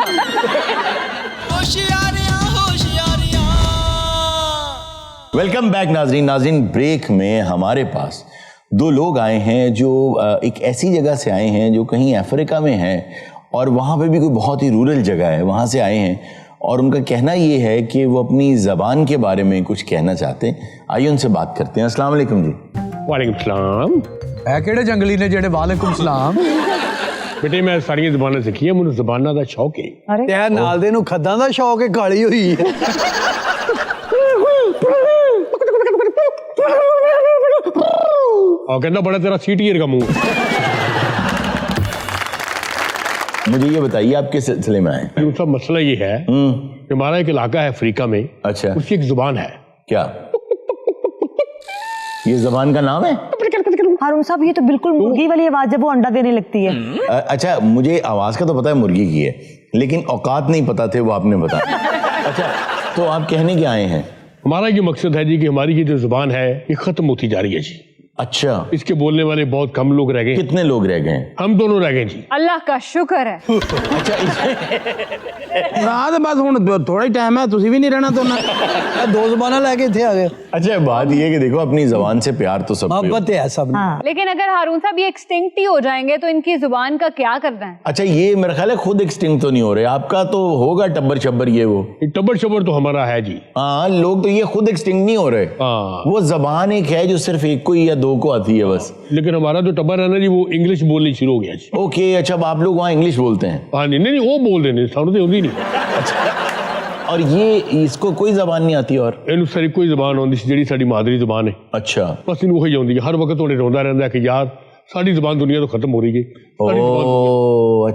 वेलकम बैक नाजरीन। नाजरीन ब्रेक में हमारे पास दो लोग आए हैं जो एक ऐसी जगह से आए हैं जो कहीं अफ्रीका में है और वहाँ पे भी कोई बहुत ही रूरल जगह है, वहाँ से आए हैं और उनका कहना ये है कि वो अपनी ज़बान के बारे में कुछ कहना चाहते हैं। आइए उनसे बात करते हैं। अस्सलाम वालेकुम जी। ਵਾਲੇਕੁਮ ਸਲਾਮ। ਹੈ ਕਿਹੜੇ ਜੰਗਲੀ ਨੇ ਜਿਹੜੇ ਵਾਲੇਕੁਮ ਸਲਾਮ ਬੇਟੇ ਮੈਂ ਸਾਰੀਆਂ ਜ਼ਬਾਨਾਂ ਸਿੱਖੀਆਂ ਮੈਨੂੰ ਜ਼ਬਾਨਾਂ ਦਾ ਸ਼ੌਕ ਹੈ। ਤੇ ਇਹ ਨਾਲ ਦੇ ਨੂੰ ਖੱਦਾਂ ਦਾ ਸ਼ੌਕ ਹੈ ਕਾਲੀ ਹੋਈ ਹੈ और कहना बड़ा तेरा सीटीयर का मुंह। मुझे ये बताइए आप किस सिलसिले में आए? अरून साहब मसला ये है कि हमारा एक इलाका है अफ्रीका में, अच्छा उसकी एक जुबान है। क्या ये जबान का नाम है? हारून साहब ये तो बिल्कुल मुर्गी वाली आवाज जब वो अंडा देने लगती है। अच्छा मुझे आवाज का तो पता है मुर्गी की है लेकिन औकात नहीं पता थे वो आपने बताया। अच्छा तो आप कहने क्या आए हैं? हमारा ये मकसद है जी कि हमारी ये जो जुबान है ये खत्म होती जा रही है जी। अच्छा, इसके बोलने वाले बहुत कम लोग रह गए। कितने लोग रह गए? हम दोनों रह गए जी। अल्लाह का शुक्र है। रात बस हुन थोड़ा ही टाइम है, तुसी भी नहीं रहना तो ना दो ज़बाना लेके इत्थे आ गए। अच्छा, बात ये है कि देखो अपनी जबान से प्यार तो सब मोहब्बत है सब। लेकिन अगर हारून साहब ये एक्सटिंक्ट ही हो जाएंगे तो इनकी जुबान का क्या करना है? अच्छा, ये मेरा ख्याल है खुद एक्सटिंक्ट तो नहीं हो रहे, आपका तो होगा टब्बर शब्बर ये वो। टब्बर शब्बर तो हमारा है जी। हाँ, लोग तो ये खुद एक्सटिंक्ट नहीं हो रहे। हाँ। वो जबान एक है जो सिर्फ एक को या दो को आती है बस। लेकिन हमारा जो टब्बर है ना जी वो इंग्लिश बोलनी शुरू हो गया जी। ओके, अच्छा, अब आप लोग वहाँ इंग्लिश बोलते हैं? हाँ, नहीं वो बोल रहे नहीं, सानू तो होती नहीं। और ये इसको कोई जबान नहीं आती? और ਇਹਨੂੰ ਸਾਰੀ ਕੋਈ ਜ਼ਬਾਨ ਆਉਂਦੀ ਸੀ ਜਿਹੜੀ ਸਾਡੀ ਮਾਦਰੀ ਜ਼ਬਾਨ ਹੈ। अच्छा, ਬਸ ਇਹਨੂੰ ਉਹੀ ਆਉਂਦੀ ਹੈ, ਹਰ ਵਕਤ ਉਹਨੇ ਰੋਂਦਾ ਰਹਿੰਦਾ है कि यार सारी जुबान दुनिया तो खत्म हो रही है। सारी जुबान ओ,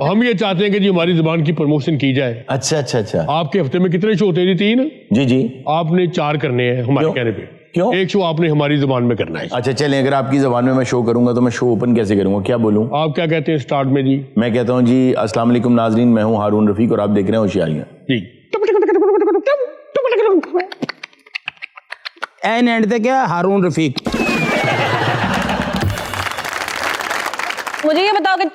हम ये चाहते हैं कि जी हमारी जुबान की प्रमोशन की जाए। अच्छा अच्छा अच्छा। आपके हफ्ते में कितने शो होते हैं जी? 3? जी जी। आपने 4 करने हैं हमारे क्यों? कहने पे। क्यों? एक शो आपने हमारी जुबान में करना है। अच्छा, चलें, अगर आपकी जबान में मैं शो करूंगा तो मैं शो ओपन कैसे करूंगा, क्या बोलूं? आप क्या कहते हैं स्टार्ट में जी? मैं कहता हूं जी, अस्सलाम वालेकुम नाजरीन, मैं हूं हारून रफीक और आप देख रहे हैं होशियारियां। जी। एन एंड ते क्या हारून रफीक। मुझे ये बताओ कि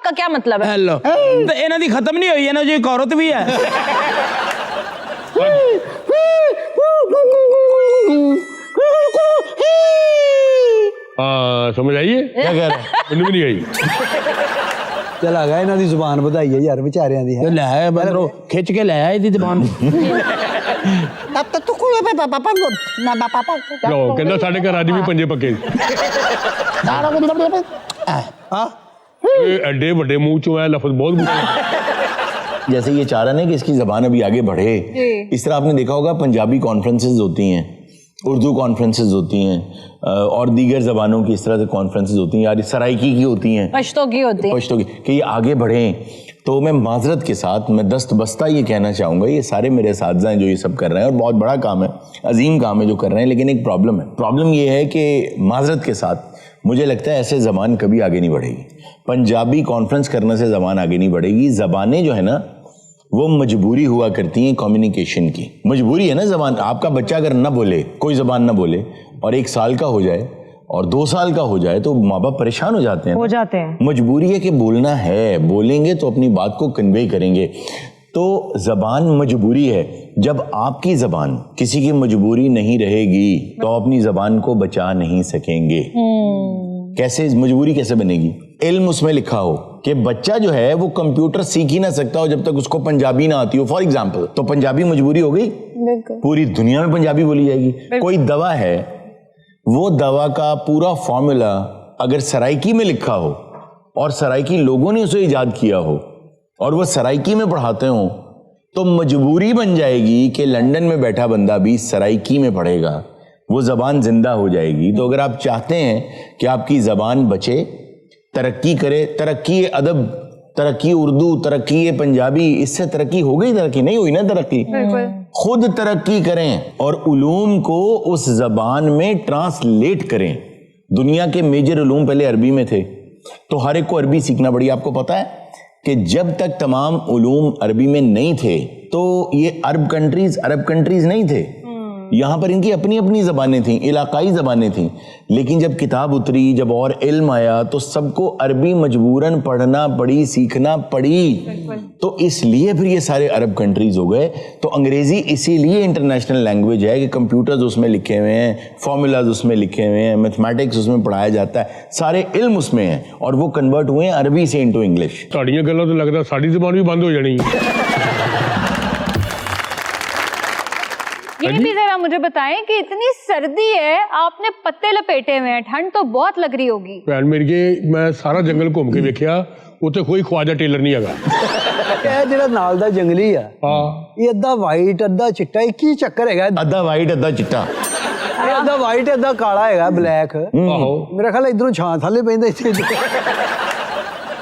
का क्या मतलब है? हेलो, तो इन्हां दी खत्म नहीं हुई है ना, जो एक औरत भी है। हाँ, समझ आइए क्या कह रहे हैं? मैंने भी नहीं आई। चला गया इन्हां दी जुबान ਵਧਾਈ है यार बेचारियां दी। तो ले बंदरो खिंच के ले आया इदी जुबान। ਲਓ ਕਹਿੰਦਾ ਸਾਡੇ ਘਰ ਅੱਜ ਵੀ ਪੰਜੇ ਪੱਕੇ ਇਹ ਐਡੇ ਵੱਡੇ ਮੂੰਹ ਚੋਂ ਇਹ ਲਫ਼ਜ਼ ਬਹੁਤ बुरे। जैसे ये चाह रहा है कि इसकी जबान अभी आगे बढ़े, इस तरह आपने देखा होगा पंजाबी कॉन्फ्रेंसेज होती हैं, उर्दू कॉन्फ्रेंसेज होती हैं और दीगर ज़बानों की इस तरह से कॉन्फ्रेंसेज होती हैं, यार सराइकी की होती हैं, पश्तो की होती है, पश्तो की, कि ये आगे बढ़ें। तो मैं माजरत के साथ मैं दस्त बस्ता ये कहना चाहूँगा, ये सारे मेरे साथी हैं जो ये सब कर रहे हैं और बहुत बड़ा काम है, अजीम काम है जो कर रहे हैं, लेकिन एक प्रॉब्लम है। प्रॉब्लम ये है कि माजरत के साथ मुझे लगता है ऐसे ज़बान कभी आगे नहीं बढ़ेगी। पंजाबी कॉन्फ्रेंस करने से ज़बान आगे नहीं बढ़ेगी। ज़बानें जो है ना वो मजबूरी हुआ करती हैं कम्युनिकेशन की, मजबूरी है ना ज़बान। आपका बच्चा अगर ना बोले, कोई ज़बान ना बोले और 1 साल का हो जाए और 2 साल का हो जाए तो माँ बाप परेशान हो जाते हैं। मजबूरी है कि बोलना है, बोलेंगे तो अपनी बात को कन्वे करेंगे। तो ज़बान मजबूरी है। जब आपकी ज़बान किसी की मजबूरी नहीं रहेगी तो अपनी ज़बान को बचा नहीं सकेंगे। कैसे मजबूरी कैसे बनेगी? इल्म उसमें लिखा हो कि बच्चा जो है वो कंप्यूटर सीख ही ना सकता हो जब तक उसको पंजाबी ना आती हो, फॉर एग्जाम्पल, तो पंजाबी मजबूरी हो गई। पूरी दुनिया में पंजाबी बोली जाएगी। कोई दवा है, वो दवा का पूरा फॉर्मूला अगर सराइकी में लिखा हो और सराइकी लोगों ने उसे इजाद किया हो और वो सराइकी में पढ़ाते हो तो मजबूरी बन जाएगी कि लंदन में बैठा बंदा भी सराइकी में पढ़ेगा, वो ज़बान जिंदा हो जाएगी। तो अगर आप चाहते हैं कि आपकी ज़बान बचे, तरक्की करे, तरक्की अदब, तरक्की उर्दू, तरक्की पंजाबी, इससे तरक्की हो गई? तरक्की नहीं हुई ना। तरक्की खुद तरक्की करें और उलूम को उस ज़बान में ट्रांसलेट करें। दुनिया के मेजर उलूम पहले अरबी में थे, तो हर एक को अरबी सीखना पड़ी। आपको पता है कि जब तक तमाम उलूम अरबी में नहीं थे तो ये अरब कंट्रीज नहीं थे, यहाँ पर इनकी अपनी अपनी ज़बानें थीं, इलाकाई ज़बानें थीं। लेकिन जब किताब उतरी, जब और इल्म आया तो सबको अरबी मजबूरन पढ़ना पड़ी, सीखना पड़ी। तो इसलिए फिर ये सारे अरब कंट्रीज हो गए। तो अंग्रेज़ी इसीलिए इंटरनेशनल लैंग्वेज है कि कंप्यूटर्स उसमें लिखे हुए हैं, फॉर्मूलाज उसमें लिखे हुए हैं, मैथमेटिक्स उसमें पढ़ाया जाता है, सारे इल्म उसमें हैं और वो कन्वर्ट हुए हैं अरबी से इंटू इंग्लिश। ਤੁਹਾਡੀਆਂ ਗੱਲਾਂ ਤੋਂ ਲੱਗਦਾ ਸਾਡੀ ਜ਼ਬਾਨ ਵੀ ਬੰਦ ਹੋ ਜਾਣੀ ਹੈ। ये भी जरा मुझे बताएं कि इतनी सर्दी है, आपने पत्ते लपेटे हुए हैं, ठंड तो बहुत लग रही होगी। ਭੈਣ ਮੇਰੀਏ ਮੈਂ ਸਾਰਾ ਜੰਗਲ ਘੁੰਮ ਕੇ ਵੇਖਿਆ, ਉੱਥੇ ਕੋਈ ਖਵਾਜਾ ਟੇਲਰ ਨਹੀਂ ਹੈਗਾ। ਇਹ ਜਿਹੜਾ ਨਾਲ ਦਾ ਜੰਗਲੀ ਆ, ਹਾਂ, ਇਹ ਅੱਧਾ ਵਾਈਟ ਅੱਧਾ ਚਿੱਟਾ, ਇਹ ਕੀ ਚੱਕਰ ਹੈਗਾ? अद्धा वाइट अद्धा चिट्टा। ਇਹ ਅੱਧਾ ਵਾਈਟ ਅੱਧਾ ਕਾਲਾ ਹੈਗਾ, ਬਲੈਕ। ਆਹੋ। मेरा ख्याल इधरों छां थल्ले पैंदा इत्थे।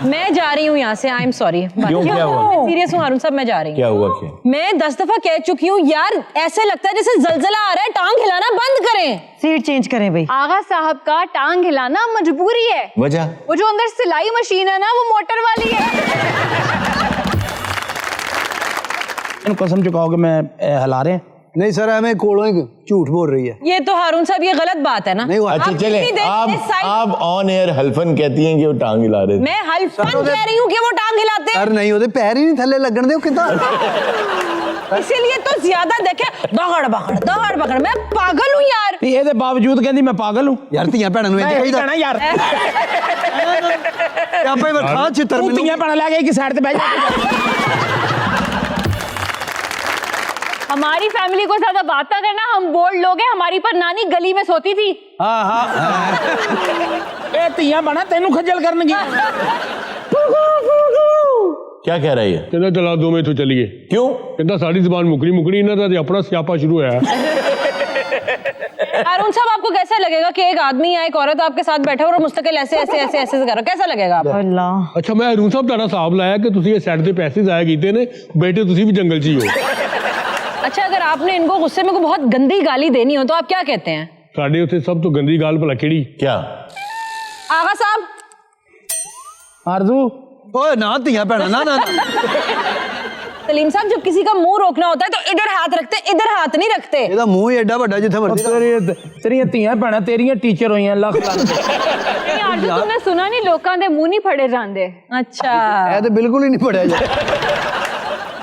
मैं जा रही हूँ यहाँ से, आई एम सॉरी। क्यों, क्या हुआ? सीरियस हूँ हारून साहब, मैं जा रही हूँ। क्या हुआ? क्या? मैं 10 दफा कह चुकी हूँ यार, ऐसे लगता है जैसे जलजला आ रहा है, टांग हिलाना बंद करें। सीट चेंज करें भाई। आगा साहब का टांग हिलाना मजबूरी है। वजह? वो जो अंदर सिलाई मशीन है ना, वो मोटर वाली है। कसम चुकाओ कि मैं हिला रहे हैं। नहीं सर हमें कोलों ही झूठ बोल रही है। ये तो हारून साहब ये गलत बात है ना। नहीं अच्छा आप चले, कितनी देर से आप ऑन एयर हल्फन कहती हैं कि वो टांग हिला रहे थे। मैं हल्फन कह रही हूँ कि वो टांग हिलाते हैं। सर नहीं होते, पैर ही नहीं थल्ले लगन दे कितना। इसीलिए तो ज्यादा देखे दगड़ बगड़ दगड़ बगड़। मैं पागल हूँ यार। ਤੇ ਇਹਦੇ ਬਾਵਜੂਦ ਕਹਿੰਦੀ ਮੈਂ ਪਾਗਲ ਹੂੰ। यार ਧੀਆਂ ਭੈਣਾਂ ਨੂੰ ਇੰਜ ਮੈਂ ਕਹੀਦਾ ਕਹਿਣਾ ਯਾਰ ਆਪੇ ਵਰਖਾ ਚਿੱਤਰ ਤੂੰ ਧੀਆਂ ਭੈਣਾਂ ਲੈ ਕੇ ਇੱਕ ਸਾਈਡ ਤੇ ਬਹਿ ਜਾ। हमारी फैमिली को ज्यादा बात ना करना, हम बोल्ड लोग हैं। हमारी पर नानी गली में सोती थी। ਹਾਂ ਹਾਂ ਇਹ ਧੀਆਂ ਭੈਣਾਂ ਤੈਨੂੰ ਖੱਜਲ ਕਰਨਗੀਆਂ। क्या कह रही है? कहता चला दो में तो चलिए। क्यों? कहता साड़ी जबान मुकनी इन्हों का अपना स्यापा शुरू होया। हारून साहब आपको कैसा लगेगा कि एक आदमी या एक औरत आपके साथ बैठा और मुस्तकिल ऐसे ऐसे ऐसे ऐसे कर रहा, कैसा लगेगा आपको? अल्लाह। अच्छा मैं हरून साहब तुहाडा हिसाब लाया कि तुसीं ये सैट दे पैसे जाया कीते ने, बेटे तुसीं भी जंगल च ही हो। अच्छा अगर आपने इनको गुस्से में को बहुत गंदी गाली देनी हो तो आप क्या कहते हैं? साडे उत्थे सब तो गंदी गाल भला किहड़ी? क्या? आगा साहब। आरजू ओए ना ਧੀਆਂ ਭੈਣਾਂ ना ना सलीम साहब जब किसी का मुंह रोकना होता है तो इधर हाथ रखते, इधर हाथ नहीं रखते। ਇਹਦਾ ਮੂੰਹ ਹੀ ਐਡਾ ਵੱਡਾ ਜਿੱਥੇ ਮਰਜ਼ੀ। ਤੇਰੀਆਂ ਧੀਆਂ ਭੈਣਾਂ ਤੇਰੀਆਂ ਟੀਚਰ ਹੋਈਆਂ ਲੱਖ ਲੱਖ। नहीं आरजू तुमने सुना नहीं, लोगों दे मुंह नहीं फड़े जांदे। अच्छा ਇਹ ਤੇ ਬਿਲਕੁਲ ਹੀ ਨਹੀਂ ਪੜਿਆ ਜਾ।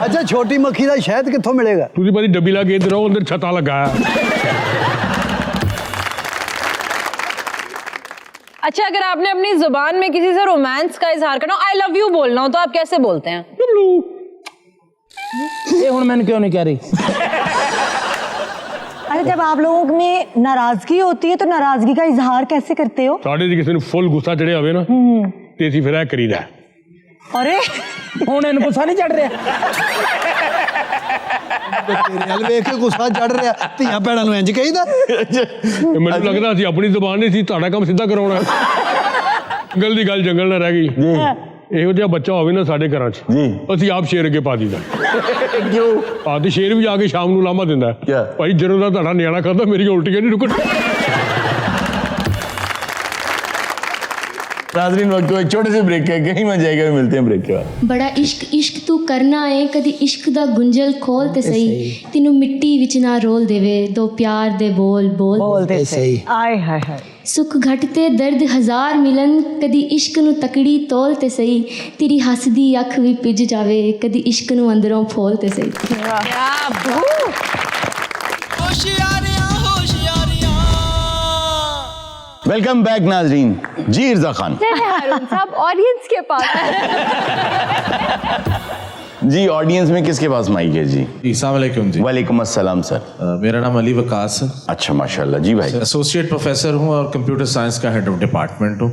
अच्छा छोटी मक्खी ਦਾ ਸ਼ਹਿਦ ਕਿੱਥੋਂ ਮਿਲੇਗਾ? तुसीं भाजी डब्बी ला के इधर आओ, अंदर छता लगा है। अच्छा अगर आपने अपनी जुबान में किसी से रोमांस का इजहार करना हो, आई लव यू बोलना हो तो आप कैसे बोलते हैं? ये हुन मैंने क्यों नहीं कह रही? अरे जब आप लोगों में नाराजगी होती है तो नाराजगी का इजहार कैसे करते हो? साढ़े जी किसी ने फुल गुस्सा चढ़िया होवे ना ते असीं फिर ऐ करीदा। अरे हुन इनको गुस्सा नहीं चढ़ रहा? ਤੇਰੇ ਵੱਲ ਵੇਖ ਕੇ ਗੁੱਸਾ ਚੜ ਰਿਹਾ। ਧੀਆਂ ਭੈਣਾਂ ਨੂੰ ਇੰਜ ਕਹੀਦਾ। ਮੈਨੂੰ ਲੱਗਦਾ ਅਸੀਂ ਆਪਣੀ ਜ਼ੁਬਾਨ ਨਹੀਂ ਸੀ ਤੁਹਾਡਾ ਕੰਮ ਸਿੱਧਾ ਕਰਾਉਣਾ। ਗੱਲ ਦੀ ਗੱਲ ਜੰਗਲ ਨਾ ਰਹਿ ਗਈ। ਇਹੋ ਜਿਹਾ ਬੱਚਾ ਹੋਵੇ ਨਾ ਸਾਡੇ ਘਰਾਂ 'ਚ ਅਸੀਂ ਆਪ ਸ਼ੇਰ ਅੱਗੇ ਪਾ ਦਈਦਾ। क्यों? ਆਦੀ ਸ਼ੇਰ ਵੀ ਆ ਕੇ ਸ਼ਾਮ ਨੂੰ ਲਾਮਾ ਦਿੰਦਾ ਭਾਈ ਜਦੋਂ ਦਾ ਤੁਹਾਡਾ ਨਿਆਣਾ ਖਾਂਦਾ ਮੇਰੀ ਉਲਟੀਆਂ ਨਹੀਂ ਰੁਕਣ। नाज़रीन वक्त एक छोटे से ब्रेक है, कहीं में जाएगा, मिलते हैं ब्रेक के बाद। बड़ा इश्क इश्क तू करना है कदी इश्क दा गुंजल खोल ते सही तेनू मिट्टी विच ना रोल देवे दो प्यार दे बोल बोल ते सही। आय हाय हाय सुख घटते दर्द हजार मिलन कदी इश्क नू तकड़ी तोल ते सही तेरी हसदी अख भी पिज जावे कदी इश्क नू अंदरों फोल ते सही। वेलकम बैक नाजरीन। जी इर्जा खान। हारून साहब ऑडियंस के पास जी ऑडियंस में किसके पास माइक है जी? अस्सलाम वालेकुम जी। वालेकुम अस्सलाम सर। मेरा नाम अली वकास है। अच्छा माशाल्लाह जी भाई। एसोसिएट प्रोफेसर हूँ और कंप्यूटर साइंस का हेड ऑफ डिपार्टमेंट हूँ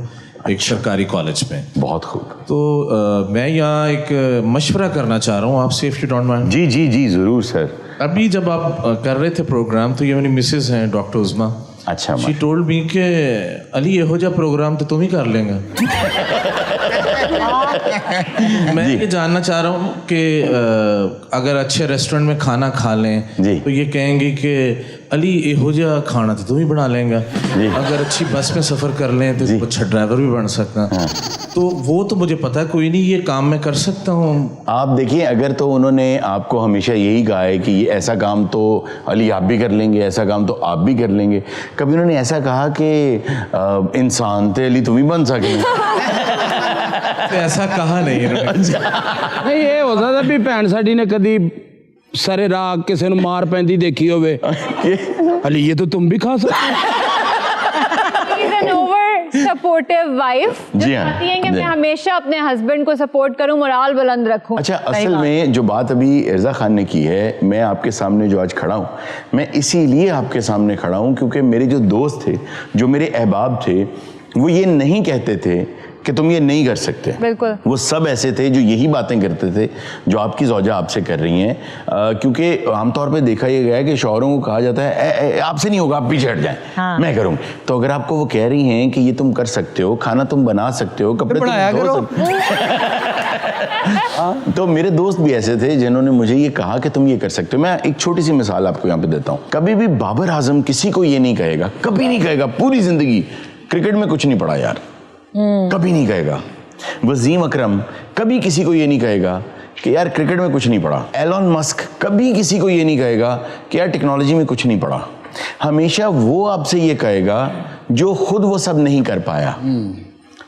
एक सरकारी कॉलेज में। बहुत खूब। तो मैं यहाँ एक मशवरा करना चाह रहा हूँ आपसे, इफ यू डोंट माइंड। जी जी जी ज़रूर सर। अभी जब आप कर रहे थे प्रोग्राम तो ये मेरी मिसेज हैं डॉक्टर उज़मा। अच्छा शी टोल्ड मी के अली यहो जा प्रोग्राम तो तुम ही कर लेंगे। मैं ये जानना चाह रहा हूँ कि अगर अच्छे रेस्टोरेंट में खाना खा लें तो ये कहेंगे कि अली यहो जा खाना तो तुम ही बना लेंगे। अगर अच्छी बस में सफ़र कर लें तो अच्छा ड्राइवर भी बन सकता है। तो वो तो मुझे पता है, कोई नहीं ये काम मैं कर सकता हूँ। आप देखिए अगर तो उन्होंने आपको हमेशा यही कहा है कि ऐसा काम तो अली आप भी कर लेंगे, ऐसा काम तो आप भी कर लेंगे, कभी उन्होंने ऐसा कहा कि इंसान थे अली तुम ही बन सके? तो ऐसा कहा नहीं नहीं ये हो सकता भी भैन साडी ने कदी सरे राग किसी ने मार पैंदी देखी होवे अली ये तो तुम भी खा सकते। सपोर्टिव वाइफ जी हाँ, चाहती है कि मैं हमेशा अपने हस्बैंड को सपोर्ट करूं, मोराल बुलंद रखूं। अच्छा असल में जो बात अभी इर्जा खान ने की है, मैं आपके सामने जो आज खड़ा हूँ मैं इसीलिए आपके सामने खड़ा हूँ क्योंकि मेरे जो दोस्त थे, जो मेरे अहबाब थे, वो ये नहीं कहते थे कि तुम ये नहीं कर सकते। बिल्कुल। वो सब ऐसे थे जो यही बातें करते थे जो आपकी ज़ौजा आपसे कर रही हैं, क्योंकि आमतौर पे देखा ये गया है कि शौहरों को कहा जाता है आपसे नहीं होगा, आप पीछे हट जाएं। हाँ। मैं करूँगी। तो अगर आपको वो कह रही हैं कि ये तुम कर सकते हो, खाना तुम बना सकते हो, कपड़े बनाया तुम धो सकते। तो मेरे दोस्त भी ऐसे थे जिन्होंने मुझे ये कहा कि तुम ये कर सकते हो। मैं एक छोटी सी मिसाल आपको यहाँ पे देता हूँ। कभी भी बाबर आजम किसी को ये नहीं कहेगा, कभी नहीं कहेगा, पूरी जिंदगी क्रिकेट में कुछ नहीं पढ़ा यार, कभी नहीं कहेगा। वसीम अकरम कभी किसी को ये नहीं कहेगा कि यार क्रिकेट में कुछ नहीं पढ़ा। एलन मस्क कभी किसी को ये नहीं कहेगा कि यार टेक्नोलॉजी में कुछ नहीं पढ़ा। हमेशा वो आपसे ये कहेगा जो खुद वो सब नहीं कर पाया।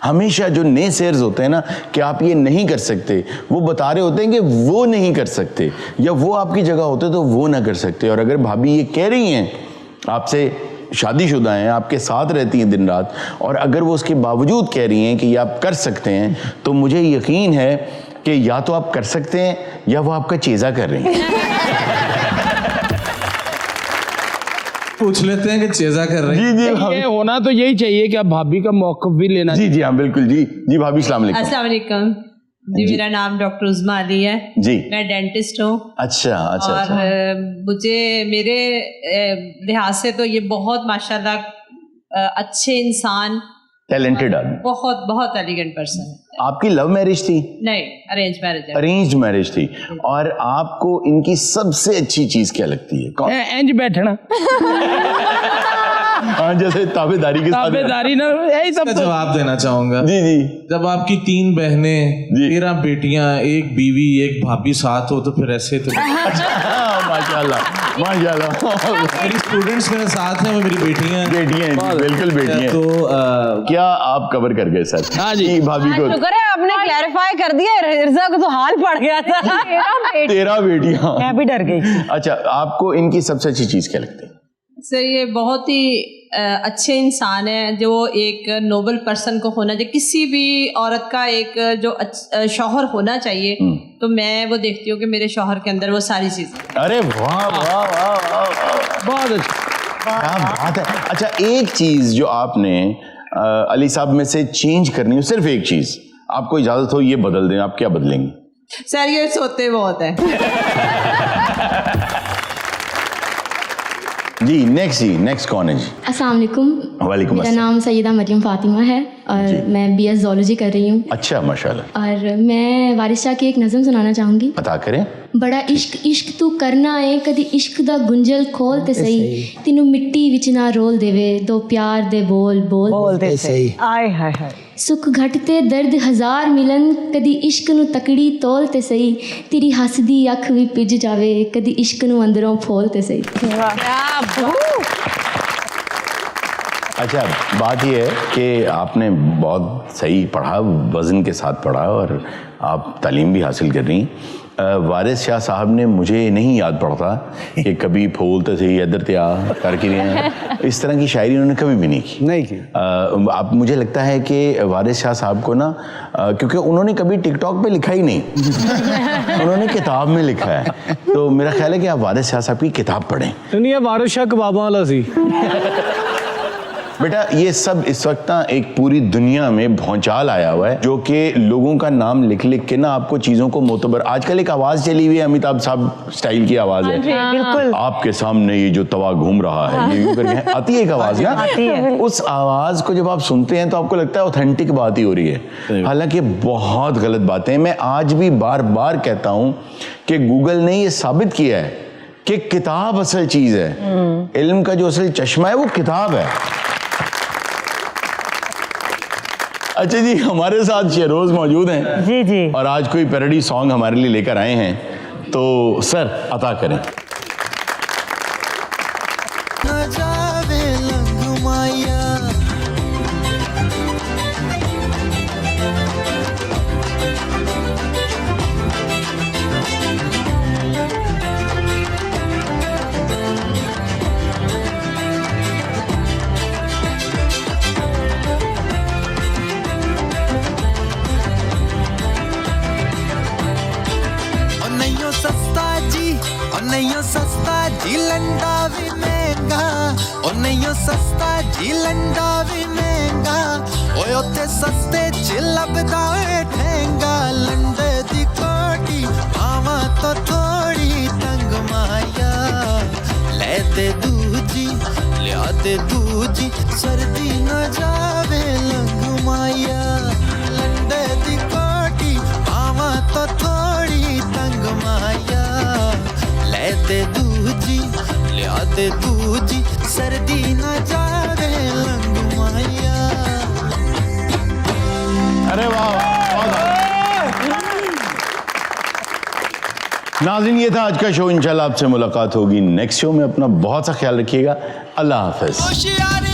हमेशा जो नेसेयर्स होते हैं ना कि आप ये नहीं कर सकते, वो बता रहे होते हैं कि वो नहीं कर सकते, या वो आपकी जगह होते तो वो ना कर सकते। और अगर भाभी ये कह रही हैं, आपसे शादीशुदा हैं, आपके साथ रहती हैं दिन रात, और अगर वो उसके बावजूद कह रही हैं कि ये आप कर सकते हैं, तो मुझे यकीन है कि या तो आप कर सकते हैं या वो आपका चेज़ा कर रही हैं। पूछ लेते हैं कि चेज़ा कर रही हैं। जी ये होना तो यही चाहिए कि आप भाभी का मौक़िफ़ भी लेना। जी हाँ बिल्कुल। जी भाभी अस्सलाम वालेकुम। अस्सलाम वालेकुम जी, मेरा नाम डॉक्टर उज़्मा अली है जी, मैं डेंटिस्ट हूँ। अच्छा। और मुझे मेरे लिहाज से तो ये बहुत माशाल्लाह अच्छे इंसान, टैलेंटेड आदमी, बहुत बहुत एलिगेंट पर्सन है। आपकी लव मैरिज थी? नहीं, अरेंज मैरिज है। अरेंज मैरिज थी। और आपको इनकी सबसे अच्छी चीज क्या लगती है? कौन? इंज बैठना। हाँ, जैसे ताबेदारी के साथ। ताबेदारी ना, यही सब इसका जवाब देना चाहूंगा। जी जी। जब आपकी 3 बहनें, 13 बेटियां, 1 बीवी, 1 भाभी साथ हो, तो फिर ऐसे तो माशाल्लाह माशाल्लाह। मेरी स्टूडेंट्स मेरे साथ हैं, वो मेरी बेटियां हैं। बिल्कुल बेटियां। तो क्या आप कवर कर गए सर? हाँ जी। भाभी को शुक्र है आपने क्लैरिफाई कर दिया, रिजा को तो हाल पड़ गया था। 13 बेटियां। मैं भी डर गई। अच्छा, आपको इनकी सबसे अच्छी चीज क्या लगती है? सर ये बहुत ही अच्छे इंसान है, जो एक नोबल पर्सन को होना चाहिए। किसी भी औरत का एक जो शौहर होना चाहिए, तो मैं वो देखती हूँ कि मेरे शौहर के अंदर वो सारी चीज़ें। अरे वाह वाह वाह वाह, बहुत अच्छा, क्या बात है। अच्छा, एक चीज जो आपने अली साहब में से चेंज करनी हो, सिर्फ एक चीज, आपको इजाजत हो ये बदल दें, आप क्या बदलेंगे? सर ये सोते बहुत है। जी नेक्स्ट कौन है जी? अस्सलाम वालेकुम। वालेकुम मेरा अस्सलाम। नाम सैयदा मरियम फातिमा है और मैं BS ज़ूलॉजी कर रही हूँ। अच्छा माशाल्लाह। और मैं वारिस शाह की एक नज़म सुनाना चाहूँगी। पता करें। बड़ा इश्क तू करना है, कदी इश्क दा गुंजल खोल ते सही, तेनू मिट्टी विच ना रोल देवे, दो प्यार दे बोल बोलते सही। आय हाय हाय। सुख घट ते दर्द 1000 मिलन, कदी इश्क नू तकड़ी तोल ते सही, तेरी हसदी अख भी पिज जावे, कदी इश्क नू अंदरों फोल ते सही। अच्छा, बात यह है कि आपने बहुत सही पढ़ा, वज़न के साथ पढ़ा, और आप तालीम भी हासिल कर रही। वारिस शाह साहब ने मुझे नहीं याद पड़ता कि कभी फूलते थे इधर ते आ करके इस तरह की शायरी उन्होंने कभी भी नहीं की। आप, मुझे लगता है कि वारिस शाह साहब को ना, क्योंकि उन्होंने कभी टिकटॉक पे लिखा ही नहीं, उन्होंने किताब में लिखा है। तो मेरा ख्याल है कि आप वारिस शाह साहब की किताब पढ़ें। नहीं, वारिस शाह कबाबा वाला सी। बेटा, ये सब इस वक्त ना एक पूरी दुनिया में भौचाल आया हुआ है, जो कि लोगों का नाम लिख लिख के ना आपको चीजों को मोतबर। आजकल एक आवाज चली हुई है, अमिताभ साहब स्टाइल की आवाज है, बिल्कुल। आपके सामने ये जो तवा घूम रहा है, ये यूं करके आती है एक आवाज ना। उस आवाज को जब आप सुनते हैं तो आपको लगता है ऑथेंटिक बात ही हो रही है, हालांकि बहुत गलत बातें। मैं आज भी बार बार कहता हूं कि गूगल ने ये साबित किया है कि किताब असल चीज है। इल्म का जो असल चश्मा है वो किताब है। अच्छा जी, हमारे साथ शेरोज मौजूद हैं। जी जी। और आज कोई पैरोडी सॉन्ग हमारे लिए लेकर आए हैं, तो सर अता करें। सस्ता जी लंडा भी महंगा, और नहीं सस्ता जी लंडा भी महंगा, ओए उत्ते सस्ते च लभदा है ठेंगा। लंडे दी कोटी पावा तो थोड़ी तंग माया, ले दे दूजी लिया दे दूजी, सर्दी न जावे लंग माया। लंडे दी कोटी पावा तो थोड़ी तंग माया, ले दे दूजी लिया दे दूजी, सर्दी न जावे लंग माया। अरे वाह, नाज़रीन, ये था आज का शो। इंशाल्लाह आपसे मुलाकात होगी नेक्स्ट शो में। अपना बहुत सा ख्याल रखिएगा। अल्लाह हाफ़िज़। होशियारी